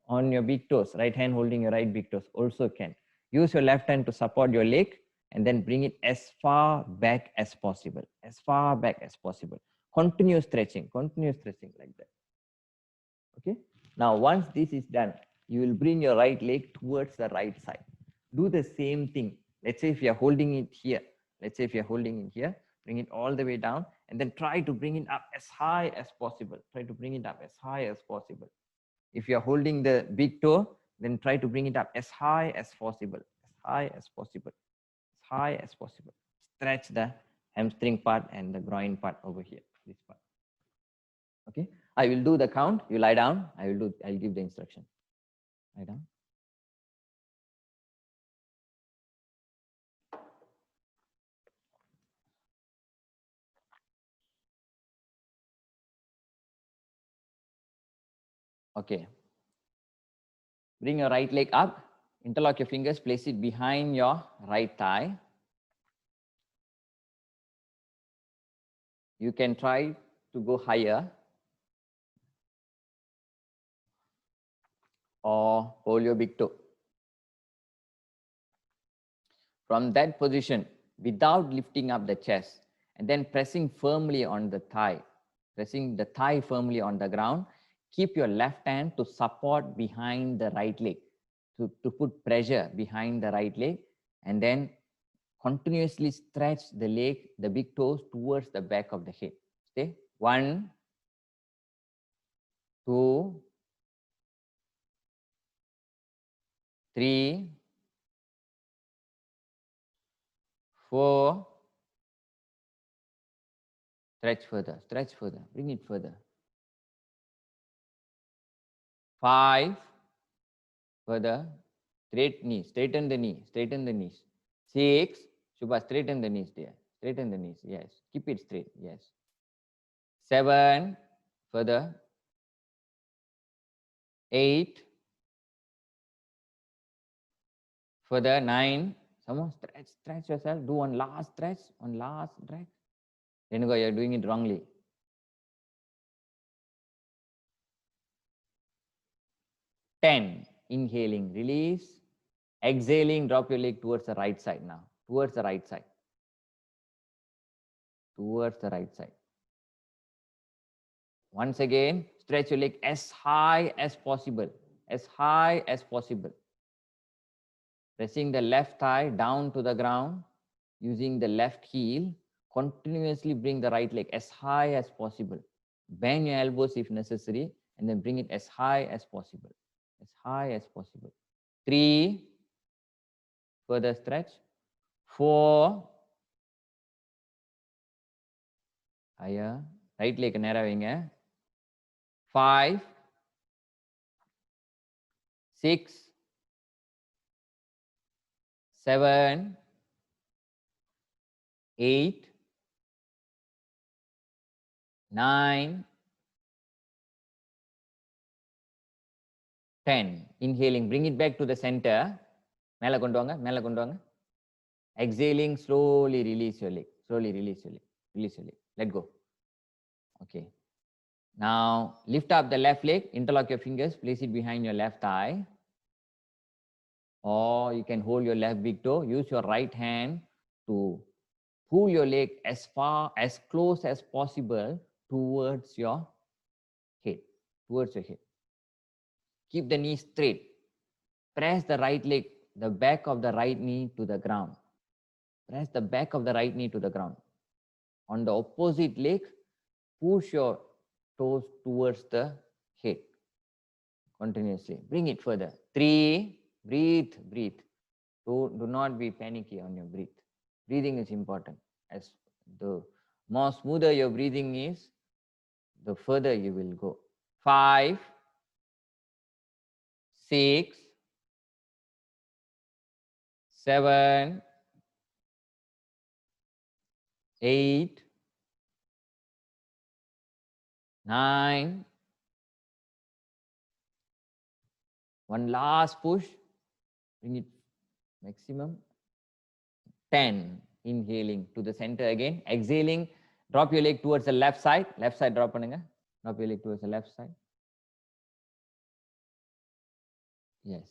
on your big toes, right hand holding your right big toes, also can. Use your left hand to support your leg, and then bring it as far back as possible, as far back as possible. Continue stretching like that. Okay. Now, once this is done, you will bring your right leg towards the right side. Do the same thing. Let's say if you're holding it here, bring it all the way down, and then try to bring it up as high as possible. Try to bring it up as high as possible. If you're holding the big toe, then try to bring it up as high as possible, as high as possible, as high as possible. Stretch the hamstring part and the groin part over here, this part. Okay, I will do the count. You lie down. I'll give the instruction. Lie down. Okay. Bring your right leg up. Interlock your fingers. Place it behind your right thigh. You can try to go higher, or hold your big toe. From that position, without lifting up the chest, and then pressing firmly on the thigh, pressing the thigh firmly on the ground, keep your left hand to support behind the right leg. to put pressure behind the right leg, and then continuously stretch the leg, the big toes towards the back of the head. Stay. 1, 2, 3, 4. Stretch further, bring it further. 5, further, straighten the knees. 6, Shubha, straighten the knees dear, straighten the knees, yes, keep it straight, yes. 7, further. 8, further. 9, some more, stretch yourself, do one last stretch. Renuga, you're doing it wrongly. 10, inhaling, release. Exhaling, drop your leg towards the right side now. Towards the right side. Once again, stretch your leg as high as possible. Pressing the left thigh down to the ground, using the left heel. Continuously bring the right leg as high as possible. Bend your elbows if necessary, and then bring it as high as possible. 3, further stretch. 4, higher, right leg நேரா 5, 6, 7, 8, 9, 10. Inhaling, bring it back to the center. மேல கொண்டு வாங்க. Exhaling, slowly release your leg. Let go. Okay. Now lift up the left leg, interlock your fingers, place it behind your left thigh. Or you can hold your left big toe. Use your right hand to pull your leg as close as possible towards your head. Keep the knee straight. Press the right leg, the back of the right knee to the ground. On the opposite leg, push your toes towards the head. Continuously. Bring it further. 3, breathe. Do not be panicky on your breath. Breathing is important. As the more smoother your breathing is, the further you will go. 5, 6, 7, 8, 9. One last push. Bring it maximum. 10. Inhaling to the center again. Exhaling. Drop your leg towards the left side. Drop பண்ணுங்க. Drop your leg towards the left side. Yes.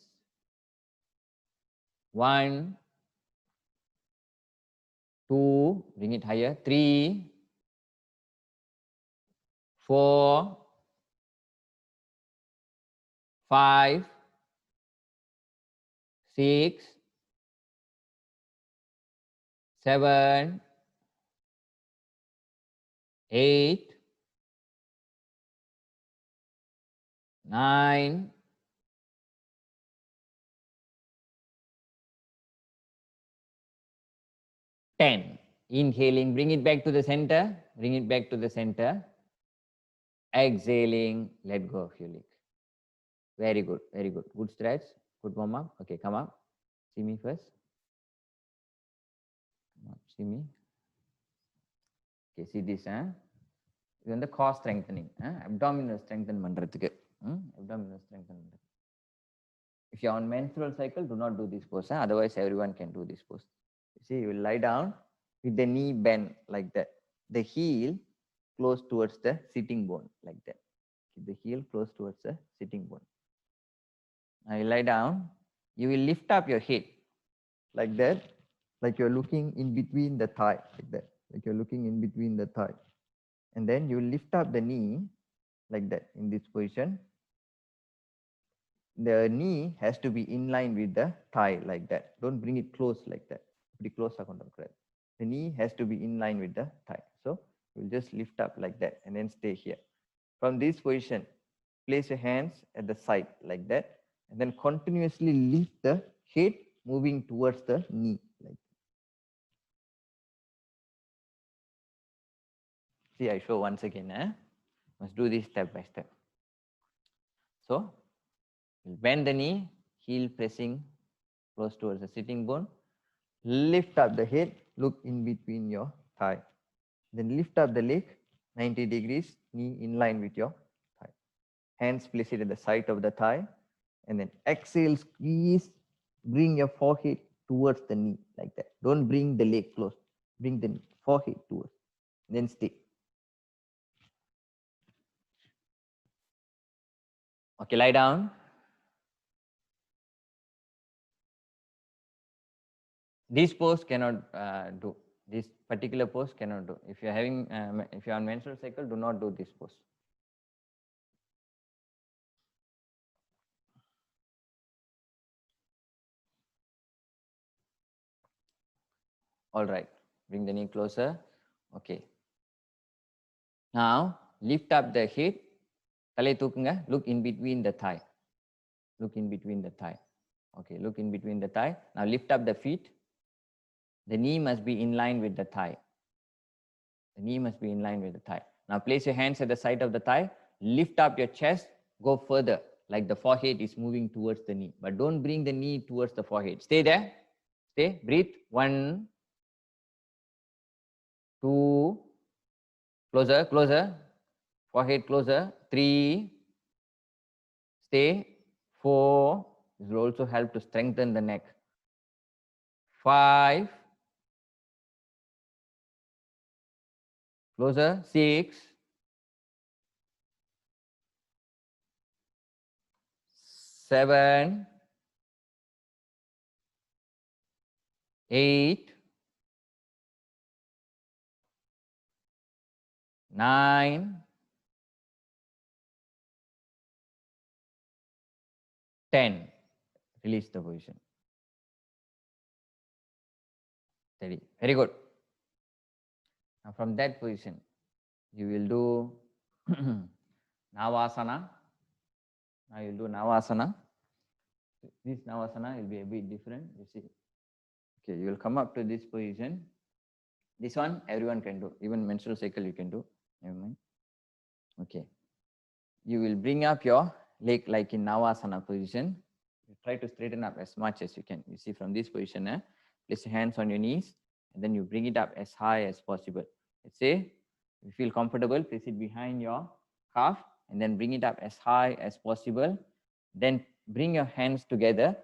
1, 2. Bring it higher. 3, 4, 5, 6, 7, 8, 9, 10. Inhaling, bring it back to the center. Exhaling, let go of your leg. Very good. Good stretch. Good warm up. Okay, come up. See me first. Come up, see me. Okay, see this. This is the core strengthening. Abdominal strengthen பண்றதுக்கு. Abdominal strengthen. If you are on menstrual cycle, do not do this pose. Otherwise, everyone can do this pose. You see, you will lie down with the knee bent like that. The heel close towards the sitting bone like that. Keep the heel close towards the sitting bone. Now you lie down. You will lift up your head like that, like you're looking in between the thigh, like that. Like you're looking in between the thigh. And then you lift up the knee like that in this position. the knee has to be in line with the thigh like that. Don't bring it close like that. Pretty close. The knee has to be in line with the thigh. So we'll just lift up like that and then stay here. From this position, place your hands at the side like that, and then continuously lift the head moving towards the knee like that. See, I show once again. Must do this step by step. So bend the knee, heel pressing close towards the sitting bone. Lift up the head, look in between your thigh. Then lift up the leg 90 degrees, knee in line with your thigh. Hands place it at the side of the thigh. And then exhale, squeeze, bring your forehead towards the knee like that. Don't bring the leg close. Bring the forehead towards. Then stay. Okay, lie down. This pose cannot do. This particular pose cannot do. If you're having, if you're on menstrual cycle, do not do this pose. All right, bring the knee closer. Okay. Now lift up the head. Talai tookunga. Look in between the thigh. Look in between the thigh. Okay, look in between the thigh. Now lift up the feet. The knee must be in line with the thigh. The knee must be in line with the thigh. Now place your hands at the side of the thigh. Lift up your chest. Go further, like the forehead is moving towards the knee. But don't bring the knee towards the forehead. Stay there. Stay. Breathe. 1, 2. Closer, closer. Forehead closer. 3. Stay. 4. This will also help to strengthen the neck. 5. Closer. 6. 7. 8. 9. 10. Release the position. Steady. Very good. Now from that position, you will do Navasana. Now you'll do Navasana. This Navasana will be a bit different. You see. Okay, you will come up to this position. This one everyone can do. Even menstrual cycle you can do. Never mind. Okay. You will bring up your leg like in Navasana position. You try to straighten up as much as you can. You see from this position, place your hands on your knees and then you bring it up as high as possible. Let's say if you feel comfortable, place it behind your calf and then bring it up as high as possible. Then bring your hands together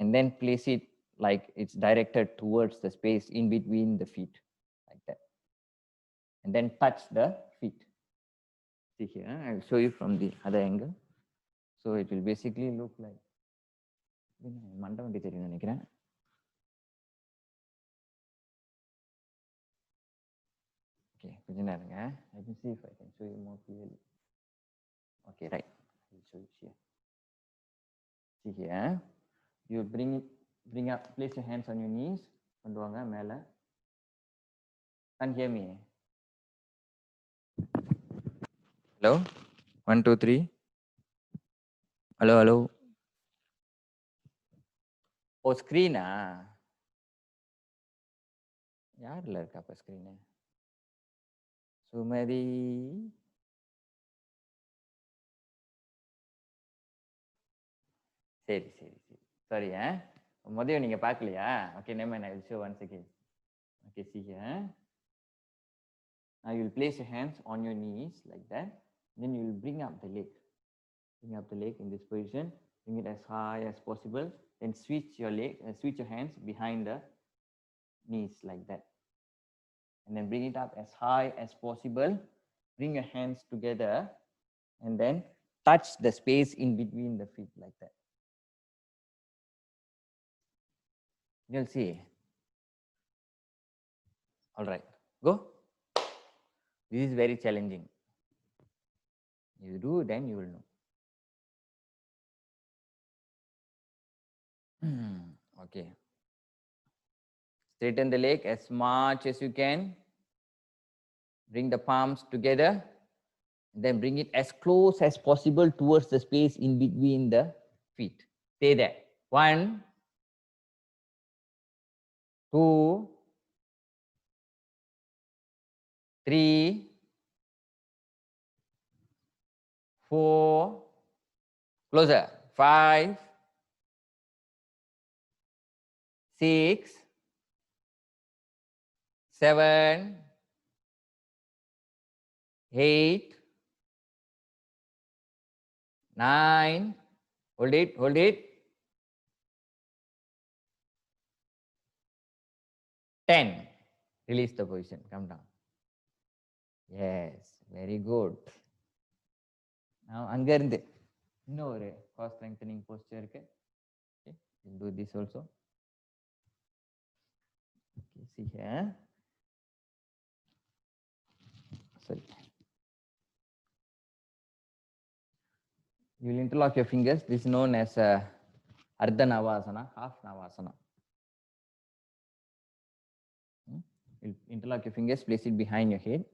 and then place it like it's directed towards the space in between the feet, like that. And then touch the feet. See here, I'll show you from the other angle. So it will basically look like okay, let me see if I can show you more clearly. Okay, right. I'll show you here. See here, you bring up, place your hands on your knees. Can't hear me. Hello? 1, 2, 3. Hello, hello. Oh, screen. யாரில் இருக்கா இப்போ screen Sumathi சரி சரி சரி sorry முதல்ல நீங்கள் பார்க்கலையா okay name I will show once again. Okay, see here. Now you will place your hands on your knees like that. Then you will bring up the leg. Bring up the leg in this position. Bring it as high as possible. Then switch your leg, switch your hands behind the knees like that. And then bring it up as high as possible. Bring your hands together and then touch the space in between the feet like that. You'll see. All right, go. This is very challenging. You do, then you will know. Okay. Straighten the leg as much as you can. Bring the palms together. Then bring it as close as possible towards the space in between the feet. Stay there. 1, 2, 3, 4, closer. 5, 6, 7, 8, 9. Hold it, hold it. 10. Release the position. Come down. Yes, very good. Now, அங்க இருந்து இன்னொரு cross strengthening posture இருக்கு. Okay, we'll do this also. Okay, see here. Sorry. You will interlock your fingers. This is known as Ardha Navasana, half Navasana. You'll interlock your fingers, place it behind your head,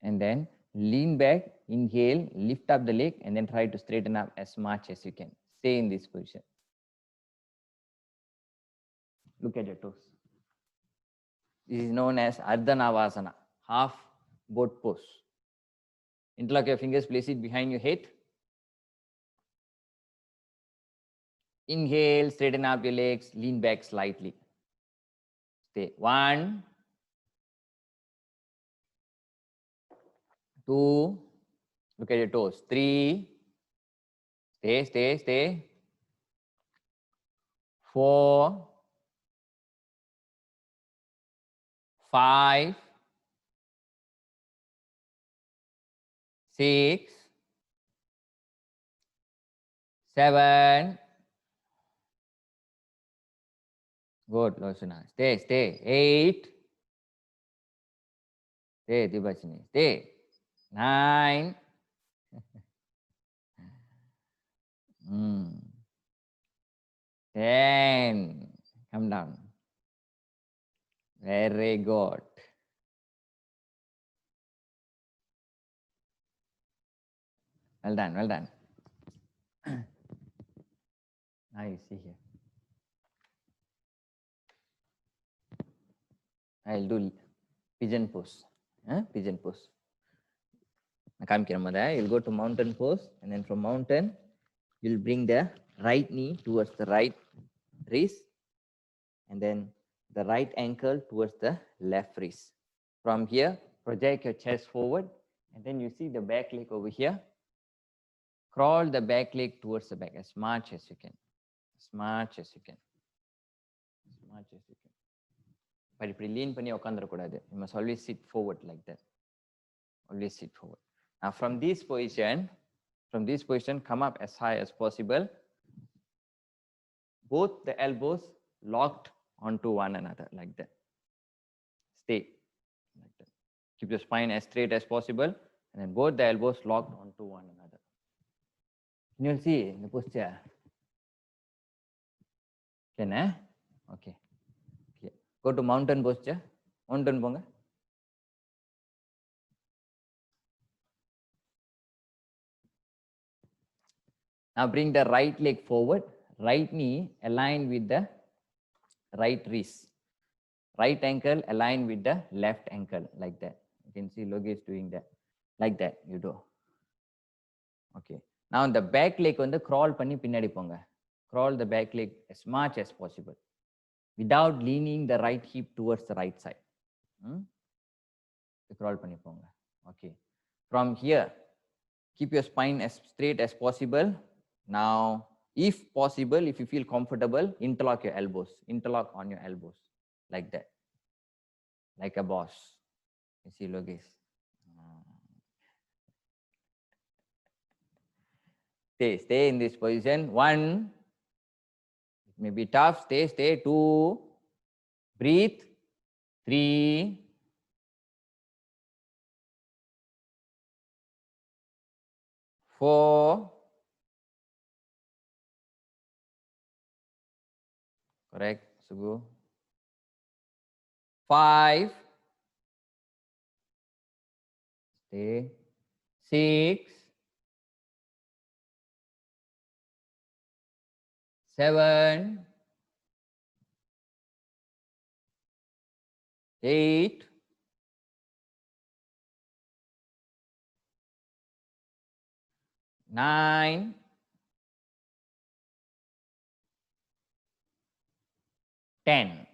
and then lean back, inhale, lift up the leg, and then try to straighten up as much as you can. Stay in this position. Look at your toes. This is known as Ardha Navasana, half boat pose. Interlock your fingers, place it behind your head. Inhale, straighten up your legs, lean back slightly. Stay. 1, 2, look at your toes. 3, stay. 4, 5, 6, 7. Good, Losana. Stay. 8. Stay, Dibashini. Stay. 9. 10. Come down. Very good. Well done. Now you see here. I'll do pigeon pose. Pigeon pose. You'll go to mountain pose, and then from mountain, you'll bring the right knee towards the right wrist, and then the right ankle towards the left wrist. From here, project your chest forward, and then you see the back leg over here. Crawl the back leg towards the back as much as you can. But if you lean பண்ணி உட்கார்ந்திரக்கூடாது, you must always sit forward like that. Always sit forward. Now from this position, come up as high as possible. Both the elbows locked onto one another like that. Stay like that. Keep your spine as straight as possible, and then both the elbows locked onto one another. You'll see the posture. Can okay. Go to mountain posture. Mountain ponga. Now bring the right leg forward, right knee aligned with the right wrist. Right ankle aligned with the left ankle like that. You can see Logesh doing that. Like that you do. Okay. Now the back leg வந்து crawl பண்ணி பின்னாடி போங்க. Crawl the back leg as much as possible without leaning the right hip towards the right side. Crawl பண்ணி போங்க. Okay. From here, keep your spine as straight as possible. Now, if possible, if you feel comfortable, interlock your elbows. Interlock on your elbows like that. Like a boss. You see Logesh. Stay in this position. 1, it may be tough. Stay. 2, breathe. 3, 4, Correct, Sugu. 5. Stay. 6. 7. 8. 9. 10.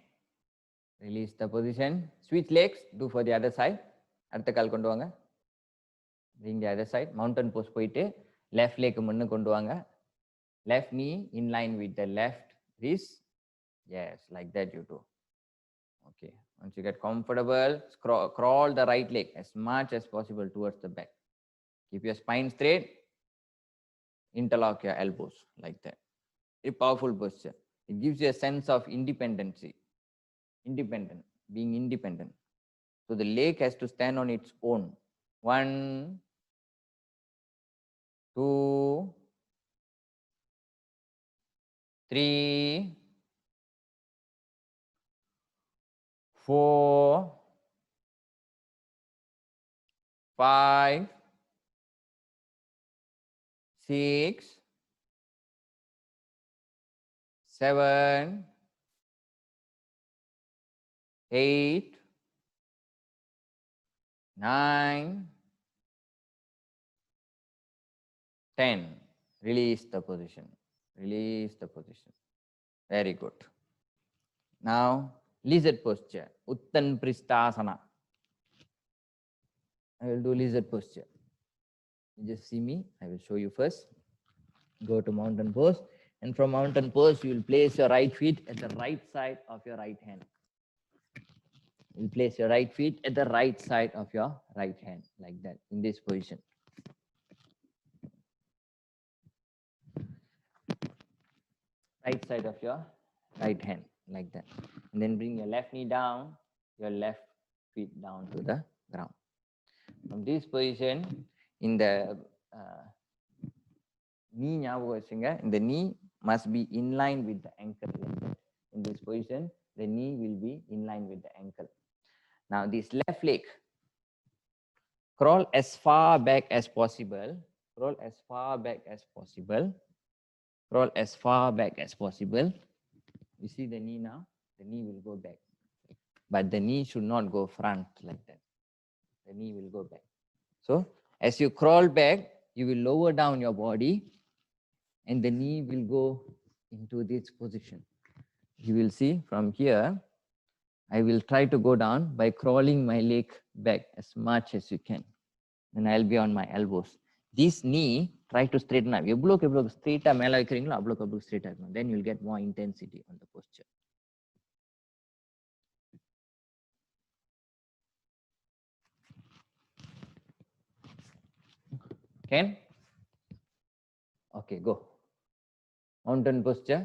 Release the position. Switch legs. Do for the other side. அடுத்த கால் கொண்டு வாங்க. Bring the other side. Mountain pose போயிட்டு left leg முன்னு கொண்டு வாங்க. Left knee in line with the left wrist. Yes, like that you do. Okay. Once you get comfortable, crawl the right leg as much as possible towards the back. Keep your spine straight. Interlock your elbows like that. A powerful posture. It gives you a sense of independency. Being independent. So the leg has to stand on its own. 1, 2, 3, 4, 5, 6, 7, 8, 9, 10. Release the position. Release the position. Very good. Now, lizard posture. Uttan Pristhasana. I will do lizard posture. You just see me. I will show you first. Go to mountain pose. And from mountain pose, you will place your right feet at the right side of your right hand. You will place your right feet at the right side of your right hand, like that, in this position. Right side of your right hand, like that. And then bring your left knee down, your left feet down to the ground. From this position, in the knee, the knee must be in line with the ankle. In this position, the knee will be in line with the ankle. Now, this left leg, crawl as far back as possible. Crawl as far back as possible. Crawl as far back as possible. You see the knee now? The knee will go back. But the knee should not go front like that. The knee will go back. So, as you crawl back, you will lower down your body and the knee will go into this position. You will see from here, I will try to go down by crawling my leg back as much as you can. And I'll be on my elbows. This knee, try to straighten up. எவ்வளவுக்கு straight மேல வைக்கிறீங்களோ அவ்வளவுக்கு straight ஆகும். Then you'll get more intensity on the posture. Can? Okay, go. Mountain posture.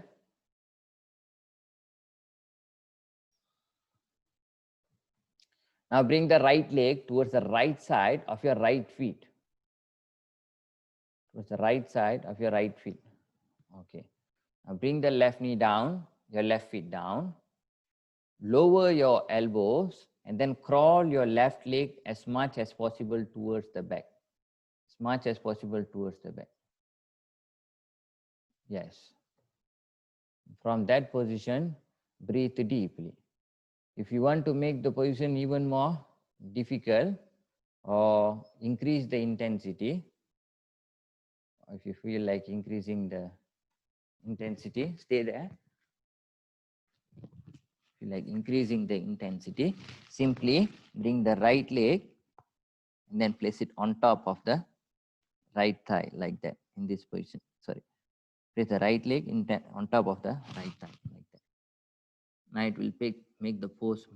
Now bring the right leg towards the right side of your right feet. Towards the right side of your right feet. Okay. Now bring the left knee down, your left feet down. Lower your elbows and then crawl your left leg as much as possible towards the back. As much as possible towards the back. Yes. From that position, breathe deeply. If you want to make the position even more difficult or increase the intensity, if you feel like increasing the intensity, stay there. If you like increasing the intensity, simply bring the right leg and then place it on top of the right thigh like that in this position. Sorry. Place the right leg on top of the right thigh like that. Now it will make the pose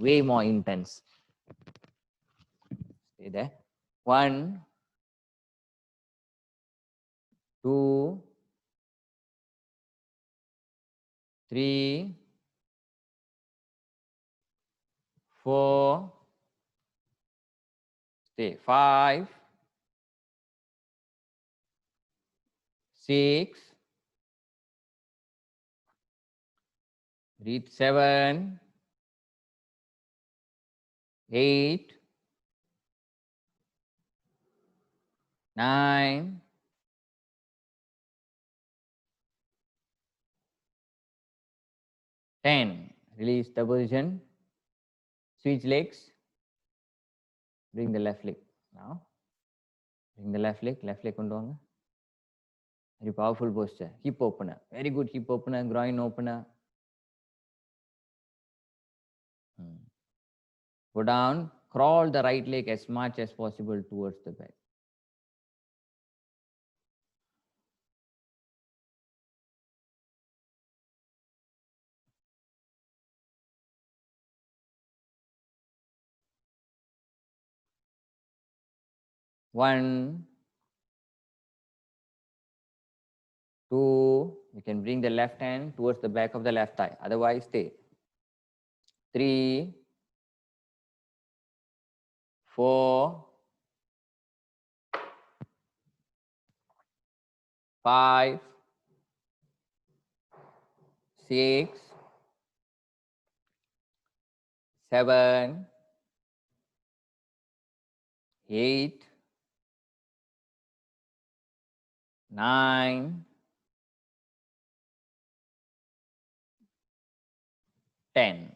way more intense. Stay there. 1, 2, 3, 4, stay, 5, 6, Breathe. 7, 8, 9, 10. Release the position. Switch legs. Bring the left leg. Now, bring the left leg kondu vaanga. Very powerful posture. Hip opener. Very good hip opener, groin opener. Go down, crawl the right leg as much as possible towards the back. One, two, you can bring the left hand towards the back of the left thigh, otherwise stay. 3, 4, 5, 6, 7, 8, 9, 10.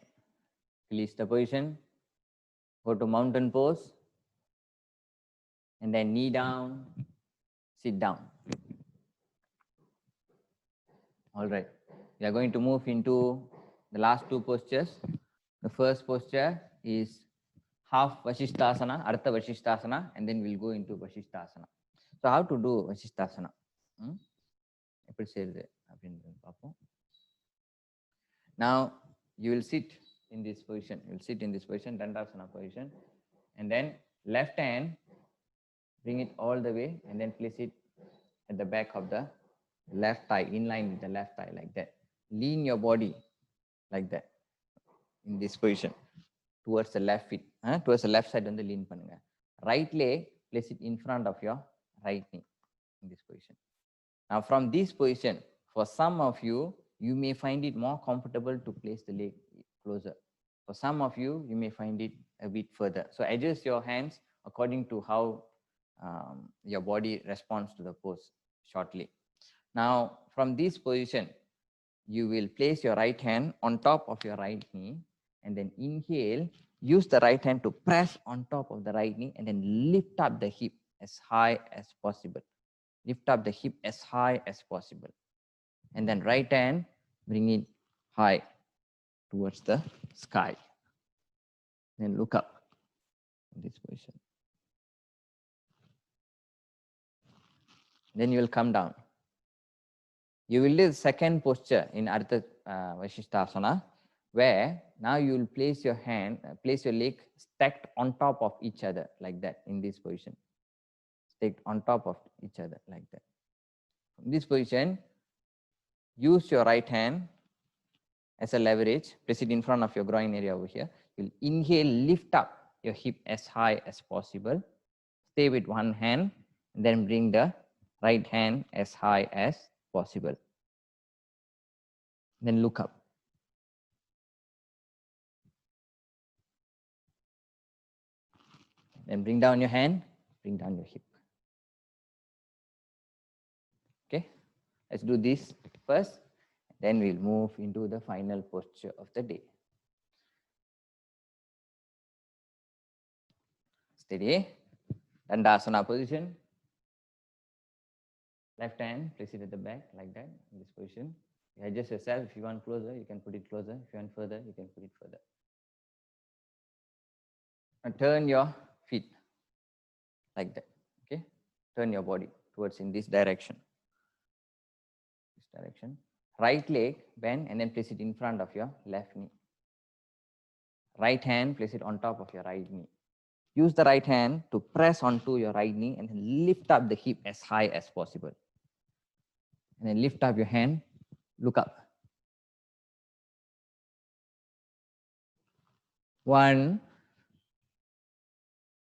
Release the position. Go to mountain pose. And then knee down, sit down. All right. We are going to move into the last two postures. The first posture is half Vashishthasana, Ardha Vashishthasana, and then we'll go into Vashishthasana. So how to do Vashishthasana? Now you will sit in this position. You will sit in this position, Dandasana position, and then left hand, bring it all the way, and then place it at the back of the left thigh, in line with the left thigh, like that. Lean your body like that in this position towards the left feet, towards the left side on the lean pannunga. Right leg, place it in front of your right knee in this position. Now from this position, for some of you, you may find it more comfortable to place the leg closer. For some of you, you may find it a bit further. So adjust your hands according to how your body responds to the pose shortly. Now from this position, you will place your right hand on top of your right knee, and then inhale, use the right hand to press on top of the right knee, and then lift up the hip as high as possible. Lift up the hip as high as possible. And then right hand, bring it high towards the sky. Then look up in this position. Then you will come down. You will do the second posture in Ardha Vashishthasana, where now you will place your hand, place your leg stacked on top of each other like that in this position. Stacked on top of each other like that. In this position, use your right hand as a leverage, place it in front of your groin area over here. You'll inhale, lift up your hip as high as possible. Stay with one hand, and then bring the right hand as high as possible. Then look up. Then bring down your hand, bring down your hip. Okay, let's do this first. Then we'll move into the final posture of the day. Steady. Dandasana position. Left hand, place it at the back like that, in this position. You adjust yourself. If you want closer, you can put it closer. If you want further, you can put it further. And turn your feet like that. Okay, turn your body towards in this direction. This direction. Right leg bend and then place it in front of your left knee. Right hand, place it on top of your right knee. Use the right hand to press onto your right knee and then lift up the hip as high as possible. And then lift up your hand, look up. 1,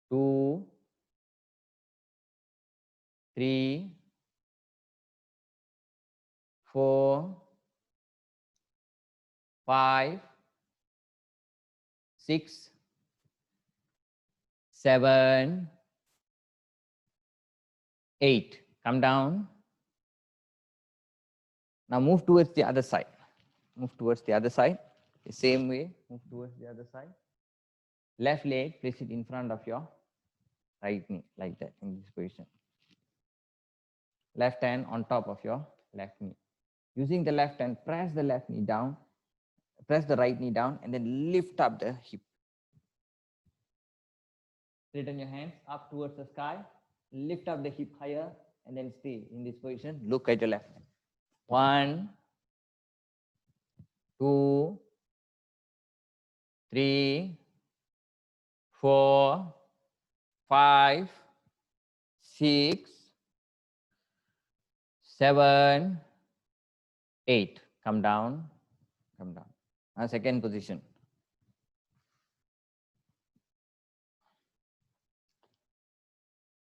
2, 3, 4, 5, 6, 7, 8. Come down. Now move towards the other side. Move towards the other side. The same way, move towards the other side. Left leg, place it in front of your right knee, like that, in this position. Left hand on top of your left knee. Using the left hand, press the left knee down, press the right knee down, and then lift up the hip. Straighten your hands up towards the sky, lift up the hip higher, and then stay in this position. Look at your left hand. 1, 2, 3, 4, 5, 6, 7, 8. Come down, come down. Now second position.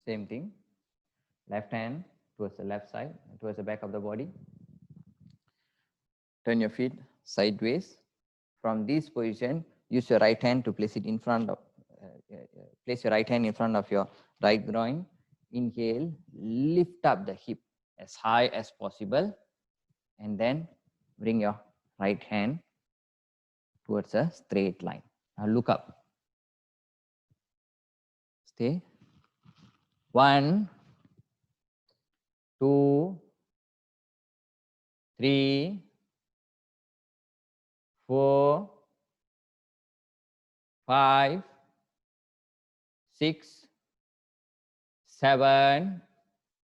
Same thing. Left hand towards the left side, towards the back of the body. Turn your feet sideways. From this position, use your right hand to place it in front of, place your right hand in front of your right groin. Inhale, lift up the hip as high as possible, and then bring your right hand towards a straight line. Now look up. Stay. 1, 2, 3, 4, 5, 6, 7,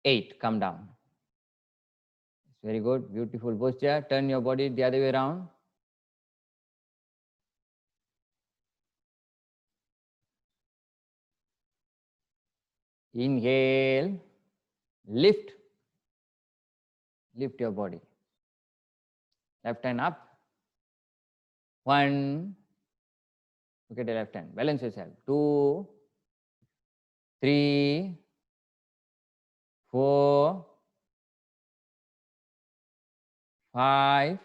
8. Come down. Very good. Beautiful posture. Turn your body the other way around. Inhale. Lift. Lift your body. Left hand up. 1. Look at the left hand. Balance yourself. 2, 3, 4, 5,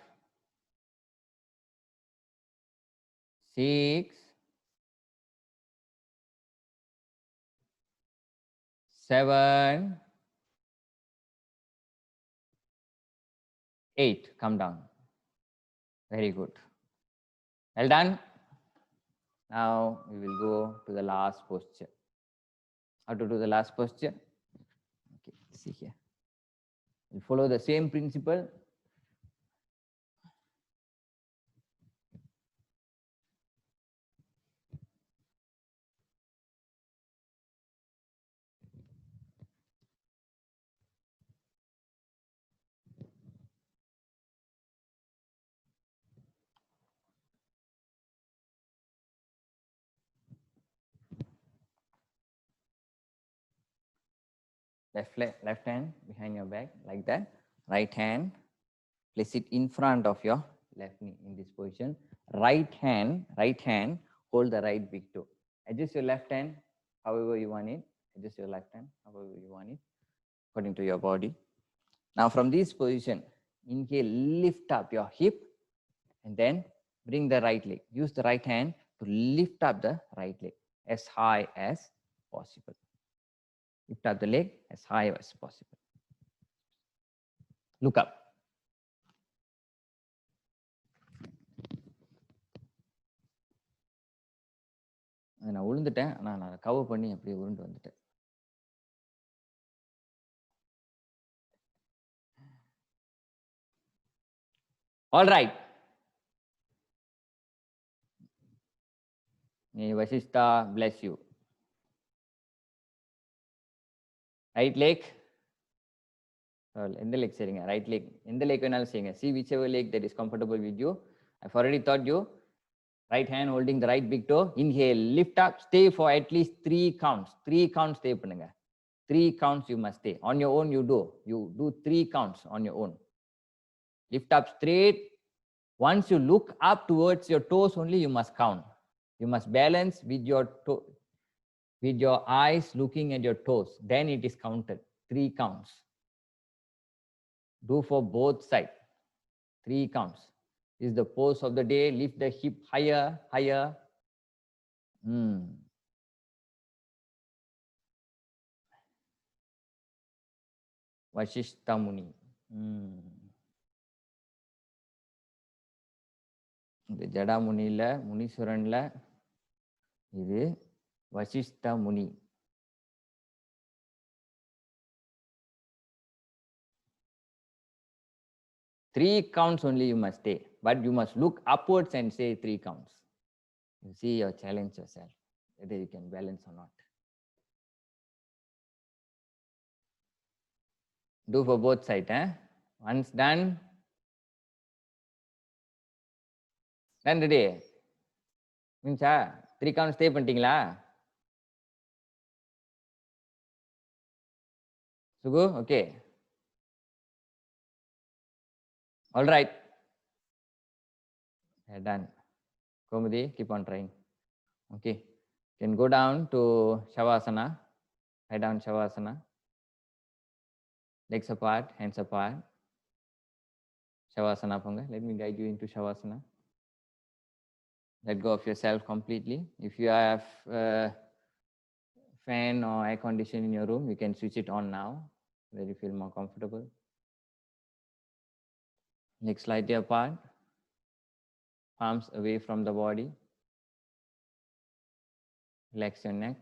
6, 7, 8. Come down. Very good. Well done. Now we will go to the last posture. How to do the last posture? Okay, see here. We'll follow the same principle. Left hand behind your back, like that. Right hand, place it in front of your left knee in this position. Right hand, hold the right big toe. Adjust your left hand however you want it. Adjust your left hand however you want it, according to your body. Now from this position, inhale, lift up your hip, and then bring the right leg. Use the right hand to lift up the right leg as high as possible. Lift up the leg as high as possible. Look up. நான் விழுந்துட்டேன், ஆனால் நான் cover பண்ணி அப்படியே உருண்டு வந்துட்டேன். All right. May Vasishta bless you. Right leg. எந்த leg சரிங்க? Right leg. எந்த leg வேணாலும் செய்யுங்க. See whichever leg that is comfortable with you. I've already taught you. Right hand holding the right big toe. Inhale, lift up, stay for at least 3 counts. 3 counts stay பண்ணுங்க. 3 counts you must stay. On your own you do. You do 3 counts on your own. Lift up straight. Once you look up towards your toes only, you must count. You must balance with your toe, with your eyes looking at your toes. Then it is counted. 3 counts. Do for both sides. 3 counts. This is the pose of the day. Lift the hip higher, higher. Vashishta Muni. இந்த ஜடாமுனியில முனீஸ்வரன்ல இது வசிஷ்ட முனி. Three counts only you must stay, but you must look upwards and say 3 counts. You see, you challenge yourself whether you can balance or not. Do for both sides. Once done, done ready. Means 3 counts stay பண்ணிட்டீங்களா? Sugu, okay. All right. Done. Komudi, keep on trying. Okay. You can go down to Shavasana. Lie down Shavasana. Legs apart, hands apart. Shavasana ponga. Let me guide you into Shavasana. Let go of yourself completely. If you have fan or air condition in your room, you can switch it on now, where you feel more comfortable. Legs slightly apart, palms away from the body. Relax your neck.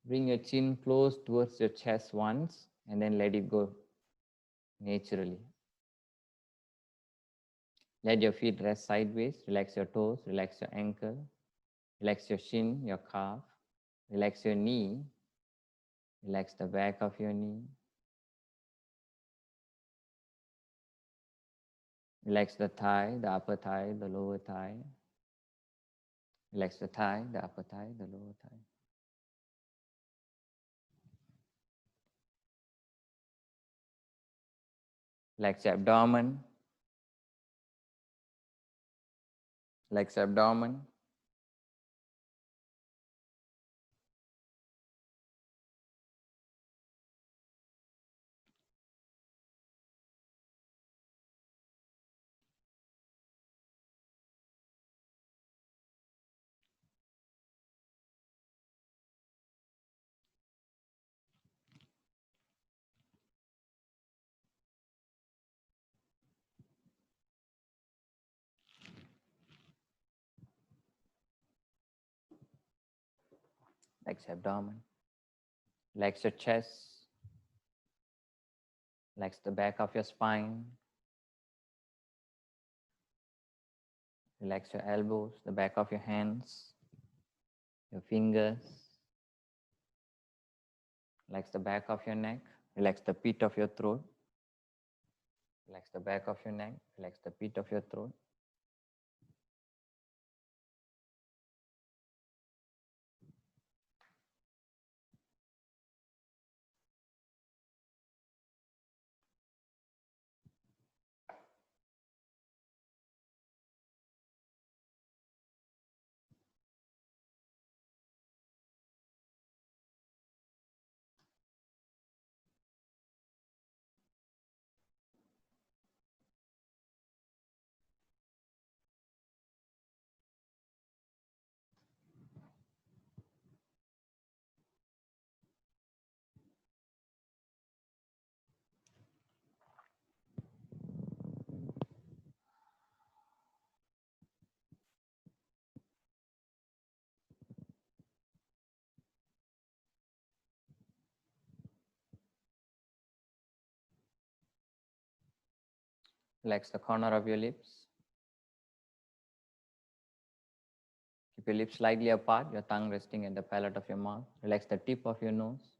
Bring your chin close towards your chest once and then let it go naturally. Let your feet rest sideways. Relax your toes, relax your ankle, relax your shin, your calf, relax your knee, relax the back of your knee. Relax the thigh, the upper thigh, the lower thigh. Relax the thigh, the upper thigh, the lower thigh. Relax your abdomen. Relax your abdomen. Relax your abdomen. Relax your chest. Relax the back of your spine. Relax your elbows, the back of your hands, your fingers. Relax the back of your neck. Relax the pit of your throat. Relax the back of your neck. Relax the pit of your throat. Relax the corner of your lips. Keep your lips slightly apart, your tongue resting at the palate of your mouth. Relax the tip of your nose.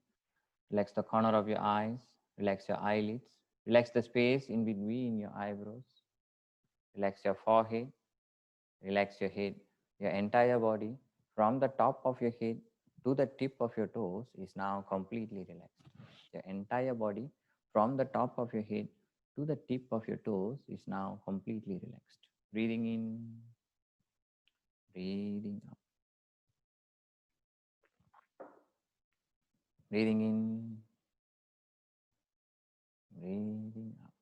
Relax the corner of your eyes. Relax your eyelids. Relax the space in between your eyebrows. Relax your forehead. Relax your head. Your entire body, from the top of your head to the tip of your toes, is now completely relaxed. Your entire body, from the top of your head to the tip of your toes, is now completely relaxed. Breathing in, breathing out. Breathing in, breathing out.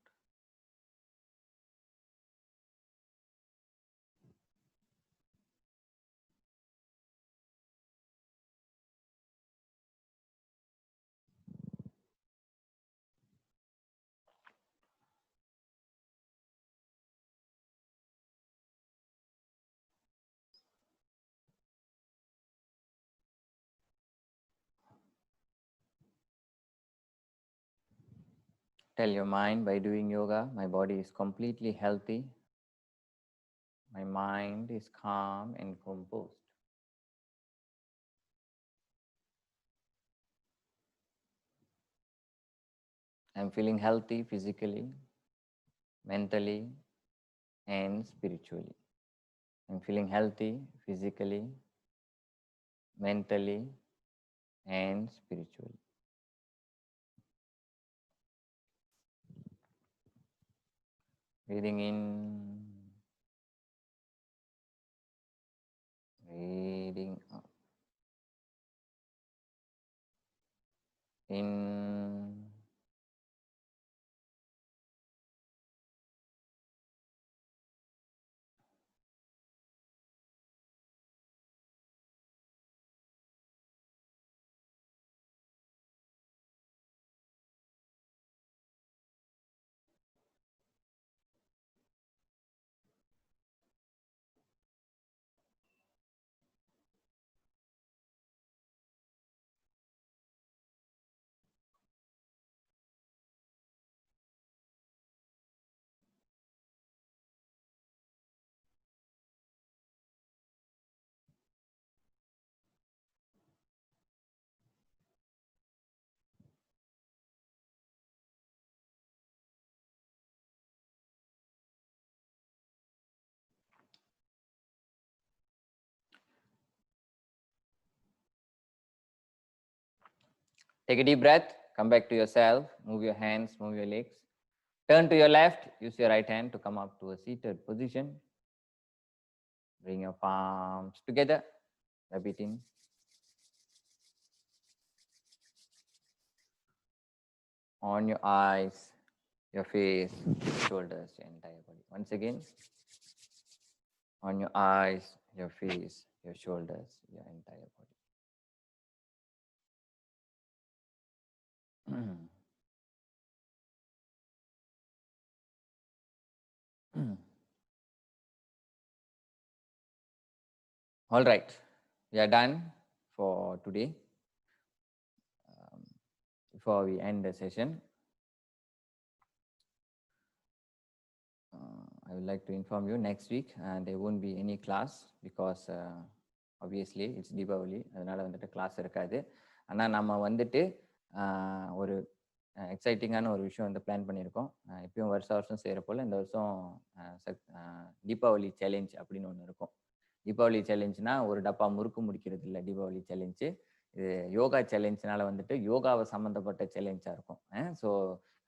Tell your mind, by doing yoga, my body is completely healthy. My mind is calm and composed. I'm feeling healthy physically, mentally, and spiritually. I'm feeling healthy physically, mentally, and spiritually. Breathing in, breathing out. In, take a deep breath, come back to yourself, move your hands, move your legs. Turn to your left, use your right hand to come up to a seated position. Bring your palms together, rub it in. On your eyes, your face, your shoulders, your entire body. Once again, on your eyes, your face, your shoulders, your entire body. All right, we are done for today. Before we end the session, I would like to inform you next week there won't be any class because obviously it's Deepavali. அதனால வந்துட்டு class இருக்காது. ஆனால் நம்ம வந்துட்டு ஒரு எக்ஸைட்டிங்கான ஒரு விஷயம் வந்து பிளான் பண்ணியிருக்கோம். எப்பயும் வருஷம் செய்கிற போல் இந்த வருஷம் தீபாவளி சேலஞ்ச் அப்படின்னு ஒன்று இருக்கும். தீபாவளி சேலஞ்சுனா ஒரு டப்பா முறுக்கு முடிக்கிறது இல்லை. தீபாவளி சேலஞ்சு இது யோகா சேலஞ்சுனால வந்துட்டு யோகாவை சம்மந்தப்பட்ட சேலஞ்சாக இருக்கும். ஸோ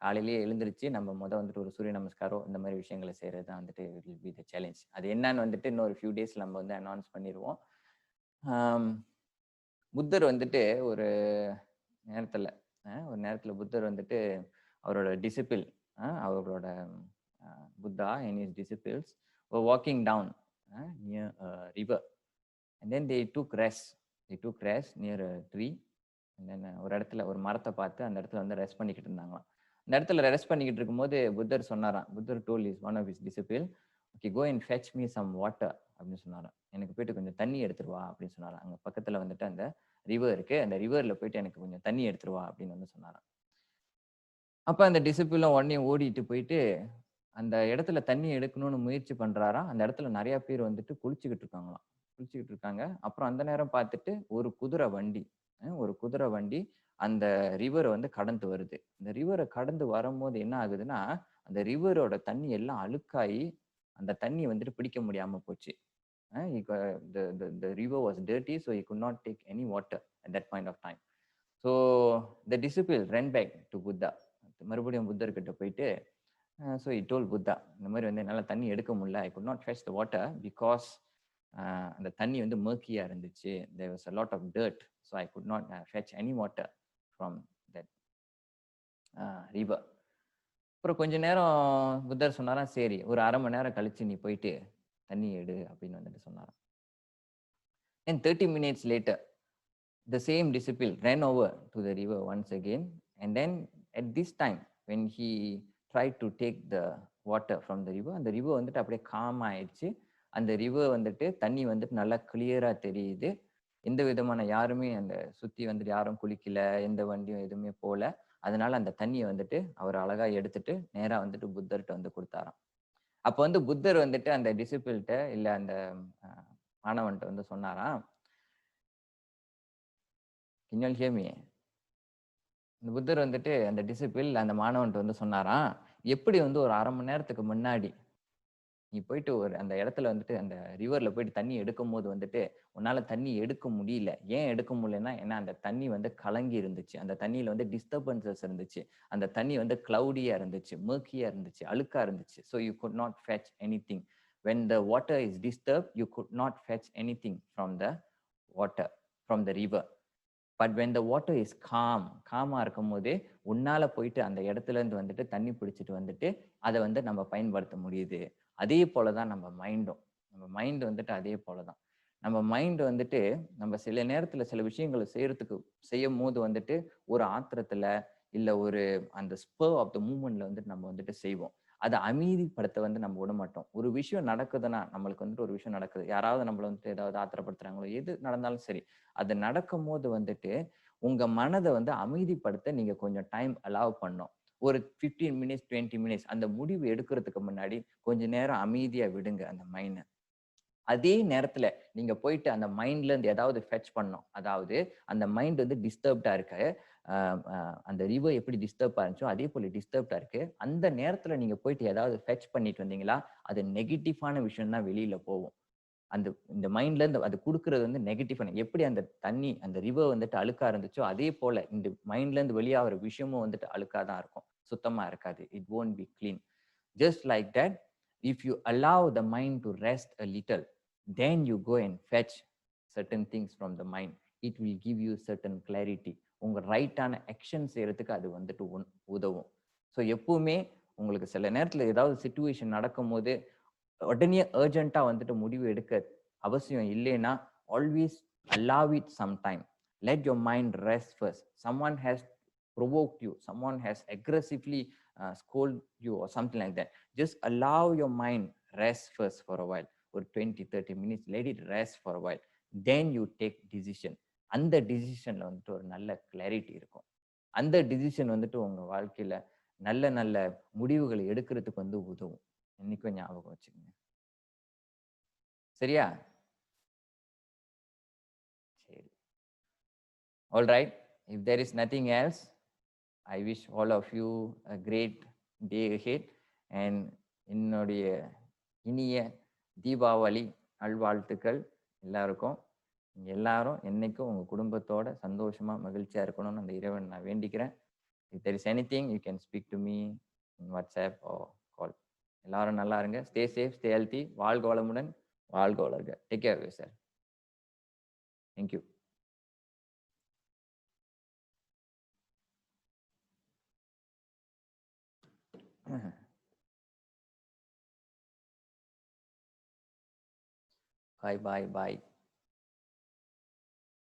காலையிலேயே எழுந்திருச்சு நம்ம வந்துட்டு ஒரு சூரிய நமஸ்காரம் இந்த மாதிரி விஷயங்களை செய்கிறது தான் வந்துட்டு வில் பி த சேலஞ்ச். அது என்னன்னு வந்துட்டு இன்னொரு ஃபியூ டேஸ் நம்ம வந்து அனௌன்ஸ் பண்ணிடுவோம். புத்தர் வந்துட்டு ஒரு நேரத்தில் புத்தர் வந்துட்டு அவரோட டிசிபிள் அவரோட Buddha and his disciples were walking down near a river and then they took rest near a tree and then ஒரு இடத்துல ஒரு மரத்தை பார்த்து அந்த இடத்துல வந்து ரெஸ்ட் பண்ணிக்கிட்டு இருந்தாங்களாம். அந்த இடத்துல ரெஸ்ட் பண்ணிக்கிட்டு இருக்கும்போது புத்தர் சொன்னாராம், புத்தர் told his one of his disciple, okay, go and fetch me some water அப்படின்னு சொன்னாராம். எனக்கு போயிட்டு கொஞ்சம் தண்ணி எடுத்துருவா அப்படின்னு சொன்னாராம். அங்கே பக்கத்தில் வந்துட்டு அந்த ரிவர் இருக்கு, அந்த ரிவரில் போயிட்டு எனக்கு கொஞ்சம் தண்ணி எடுத்துருவா அப்படின்னு வந்து சொன்னாராம். அப்போ அந்த டிசிபிளும் உடனே ஓடிட்டு போயிட்டு அந்த இடத்துல தண்ணி எடுக்கணும்னு முயற்சி பண்றாராம். அந்த இடத்துல நிறைய பேர் வந்துட்டு குளிச்சுக்கிட்டு இருக்காங்க. அப்புறம் அந்த நேரம் பார்த்துட்டு ஒரு குதிரை வண்டி அந்த ரிவரை வந்து கடந்து வருது. அந்த ரிவரை கடந்து வரும்போது என்ன ஆகுதுன்னா அந்த ரிவரோட தண்ணி எல்லாம் அழுக்காயி அந்த தண்ணி வந்துட்டு பிடிக்க முடியாம போச்சு. The river was dirty, so he could not take any water at that point of time. So the disciple ran back to Buddha. மறுபடியும் புத்தர்கிட்ட போயிட்டு ஸோ he told Buddha, இந்த மாதிரி வந்து என்னால் தண்ணி எடுக்க முடியல, I could not fetch the water because அந்த தண்ணி வந்து மர்க்கியாக இருந்துச்சு, there was a lot of dirt, so I could not fetch any water from that river. அப்புறம் கொஞ்ச நேரம் புத்தர் சொன்னாராம், சரி ஒரு அரை மணி நேரம் கழிச்சு நீ போயிட்டு தண்ணி எடு அப்படின்னு வந்துட்டு சொன்னாராம். And 30 minutes later, the same disciple ran over to the river once again, and then at this time when he tried to take the water from the river, அந்த ரிவர் வந்துட்டு அப்படியே காம் ஆயிடுச்சு. அந்த ரிவர் வந்துட்டு தண்ணி வந்துட்டு நல்லா கிளியரா தெரியுது. எந்த விதமான யாருமே அந்த சுத்தி வந்துட்டு யாரும் குளிக்கல, எந்த வண்டியும் எதுவுமே போல. அதனால அந்த தண்ணியை வந்துட்டு அவர் அழகா எடுத்துட்டு நேரா வந்துட்டு புத்தர்கிட்ட வந்து கொடுத்தாராம். அப்ப வந்து புத்தர் வந்துட்டு அந்த டிசிபிள்கிட்ட இல்ல அந்த அஹ், மாணவன்கிட்ட வந்து சொன்னாராம், "Can you all hear me?" இந்த புத்தர் வந்துட்டு அந்த டிசிபிள் அந்த மாணவன்கிட்ட வந்து சொன்னாராம், எப்படி வந்து ஒரு 1/2 மணி நேரத்துக்கு முன்னாடி நீ போயிட்டு ஒரு அந்த இடத்துல வந்துட்டு அந்த ரிவர்ல போயிட்டு தண்ணி எடுக்கும்போது வந்துட்டு உன்னால தண்ணி எடுக்க முடியல. ஏன் எடுக்க முடியலன்னா, ஏன்னா அந்த தண்ணி வந்து கலங்கி இருந்துச்சு. அந்த தண்ணியில வந்து டிஸ்டர்பன்சஸ் இருந்துச்சு. அந்த தண்ணி வந்து கிளவுடியா இருந்துச்சு, மர்க்கியா இருந்துச்சு, அழுக்கா இருந்துச்சு. So you could not fetch anything. When the water is disturbed, you could not fetch anything from the water, from the river. But when the water is காமா இருக்கும்போது உன்னால போயிட்டு அந்த இடத்துல இருந்து வந்துட்டு தண்ணி பிடிச்சிட்டு வந்துட்டு அதை வந்து நம்ம பயன்படுத்த முடியுது. அதே போலதான் நம்ம மைண்டும். நம்ம மைண்ட் வந்துட்டு அதே போலதான். நம்ம மைண்ட் வந்துட்டு நம்ம சில நேரத்துல சில விஷயங்களை செய்யும் போது வந்துட்டு ஒரு ஆத்திரத்துல இல்ல ஒரு அந்த ஸ்பர் ஆஃப் த மூமெண்ட்ல வந்துட்டு நம்ம வந்துட்டு செய்வோம். அதை அமைதிப்படுத்த வந்து நம்ம விட மாட்டோம். ஒரு விஷயம் நடக்குதுன்னா, நம்மளுக்கு வந்துட்டு ஒரு விஷயம் நடக்குது, யாராவது நம்மள வந்துட்டு ஏதாவது ஆத்திரப்படுத்துறாங்களோ, எது நடந்தாலும் சரி, அது நடக்கும்போது வந்துட்டு உங்க மனதை வந்து அமைதிப்படுத்த நீங்க கொஞ்சம் டைம் அலாவ் பண்ணணும். ஒரு 15 மினிட்ஸ் 20 மினிட்ஸ் அந்த முடிவு எடுக்கிறதுக்கு முன்னாடி கொஞ்ச நேரம் அமைதியா விடுங்க அந்த மைண்ட். அதே நேரத்துல நீங்க போயிட்டு அந்த மைண்ட்ல இருந்து ஏதாவது ஃபெட்ச் பண்ணணும். அதாவது அந்த மைண்ட் வந்து டிஸ்டர்ப்டா இருக்கு. அந்த ரிவர் எப்படி டிஸ்டர்பா இருந்துச்சோ அதே போல டிஸ்டர்ப்டா இருக்கு. அந்த நேரத்துல நீங்க போயிட்டு ஏதாவது ஃபெட்ச் பண்ணிட்டு வந்தீங்களா, அது நெகட்டிவான விஷயம் தான் வெளியில போகும். அந்த இந்த மைண்ட்ல இருந்து அது குடுக்குறது வந்து நெகட்டிவ். எப்படி அந்த தண்ணி அந்த ரிவர் வந்துட்டு அழுக்கா இருந்துச்சோ அதே போல இந்த மைண்ட்ல இருந்து வெளியாகிற விஷயமும் வந்துட்டு அழுக்கா தான் இருக்கும், சுத்தமா இருக்காது. It won't be clean. Just like that, if you allow the mind to rest a little, then you go and fetch certain things from the mind. It will give you certain clarity. உங்க ரைட்டான action செய்யறதுக்கு அது வந்துட்டு உதவும். So எப்பவுமே உங்களுக்கு சில நேரத்துல ஏதாவது சுச்சுவேஷன் நடக்கும் போது உடனே அர்ஜென்ட்டா வந்துட்டு முடிவு எடுக்க அவசியம் இல்லைன்னா, always allow it some time. Let your mind rest first. Someone has provoked you, someone has aggressively scolded you or something like that. Just allow your mind rest first for a while. For 20-30 minutes, let it rest for a while. Then you take decision. அந்த டிசிஷன்ல வந்துட்டு ஒரு நல்ல clarity இருக்கும். அந்த decision வந்துட்டு உங்க வாழ்க்கையில நல்ல நல்ல முடிவுகளை எடுக்கிறதுக்கு வந்து உதவும். என்னைக்கும் ஞாபகம் வச்சுக்கோங்க. சரியா? சரி. All right. If there is nothing else, I wish all of you a great day ahead. And என்னுடைய இனிய தீபாவளி நல்வாழ்த்துக்கள் எல்லாருக்கும். நீங்க எல்லாரும் என்னைக்கும் உங்க குடும்பத்தோட சந்தோஷமா மகிழ்ச்சியா இருக்கணும்னு அந்த இறைவன் நான் வேண்டிக்கிறேன். If there is anything, you can speak to me in WhatsApp or call. எல்லாரும் நல்லா இருங்க. Stay safe, stay healthy. வாழ்க வளமுடன், வாழ்க வளர்க. Take care of yourself. Thank you. Bye, bye, bye.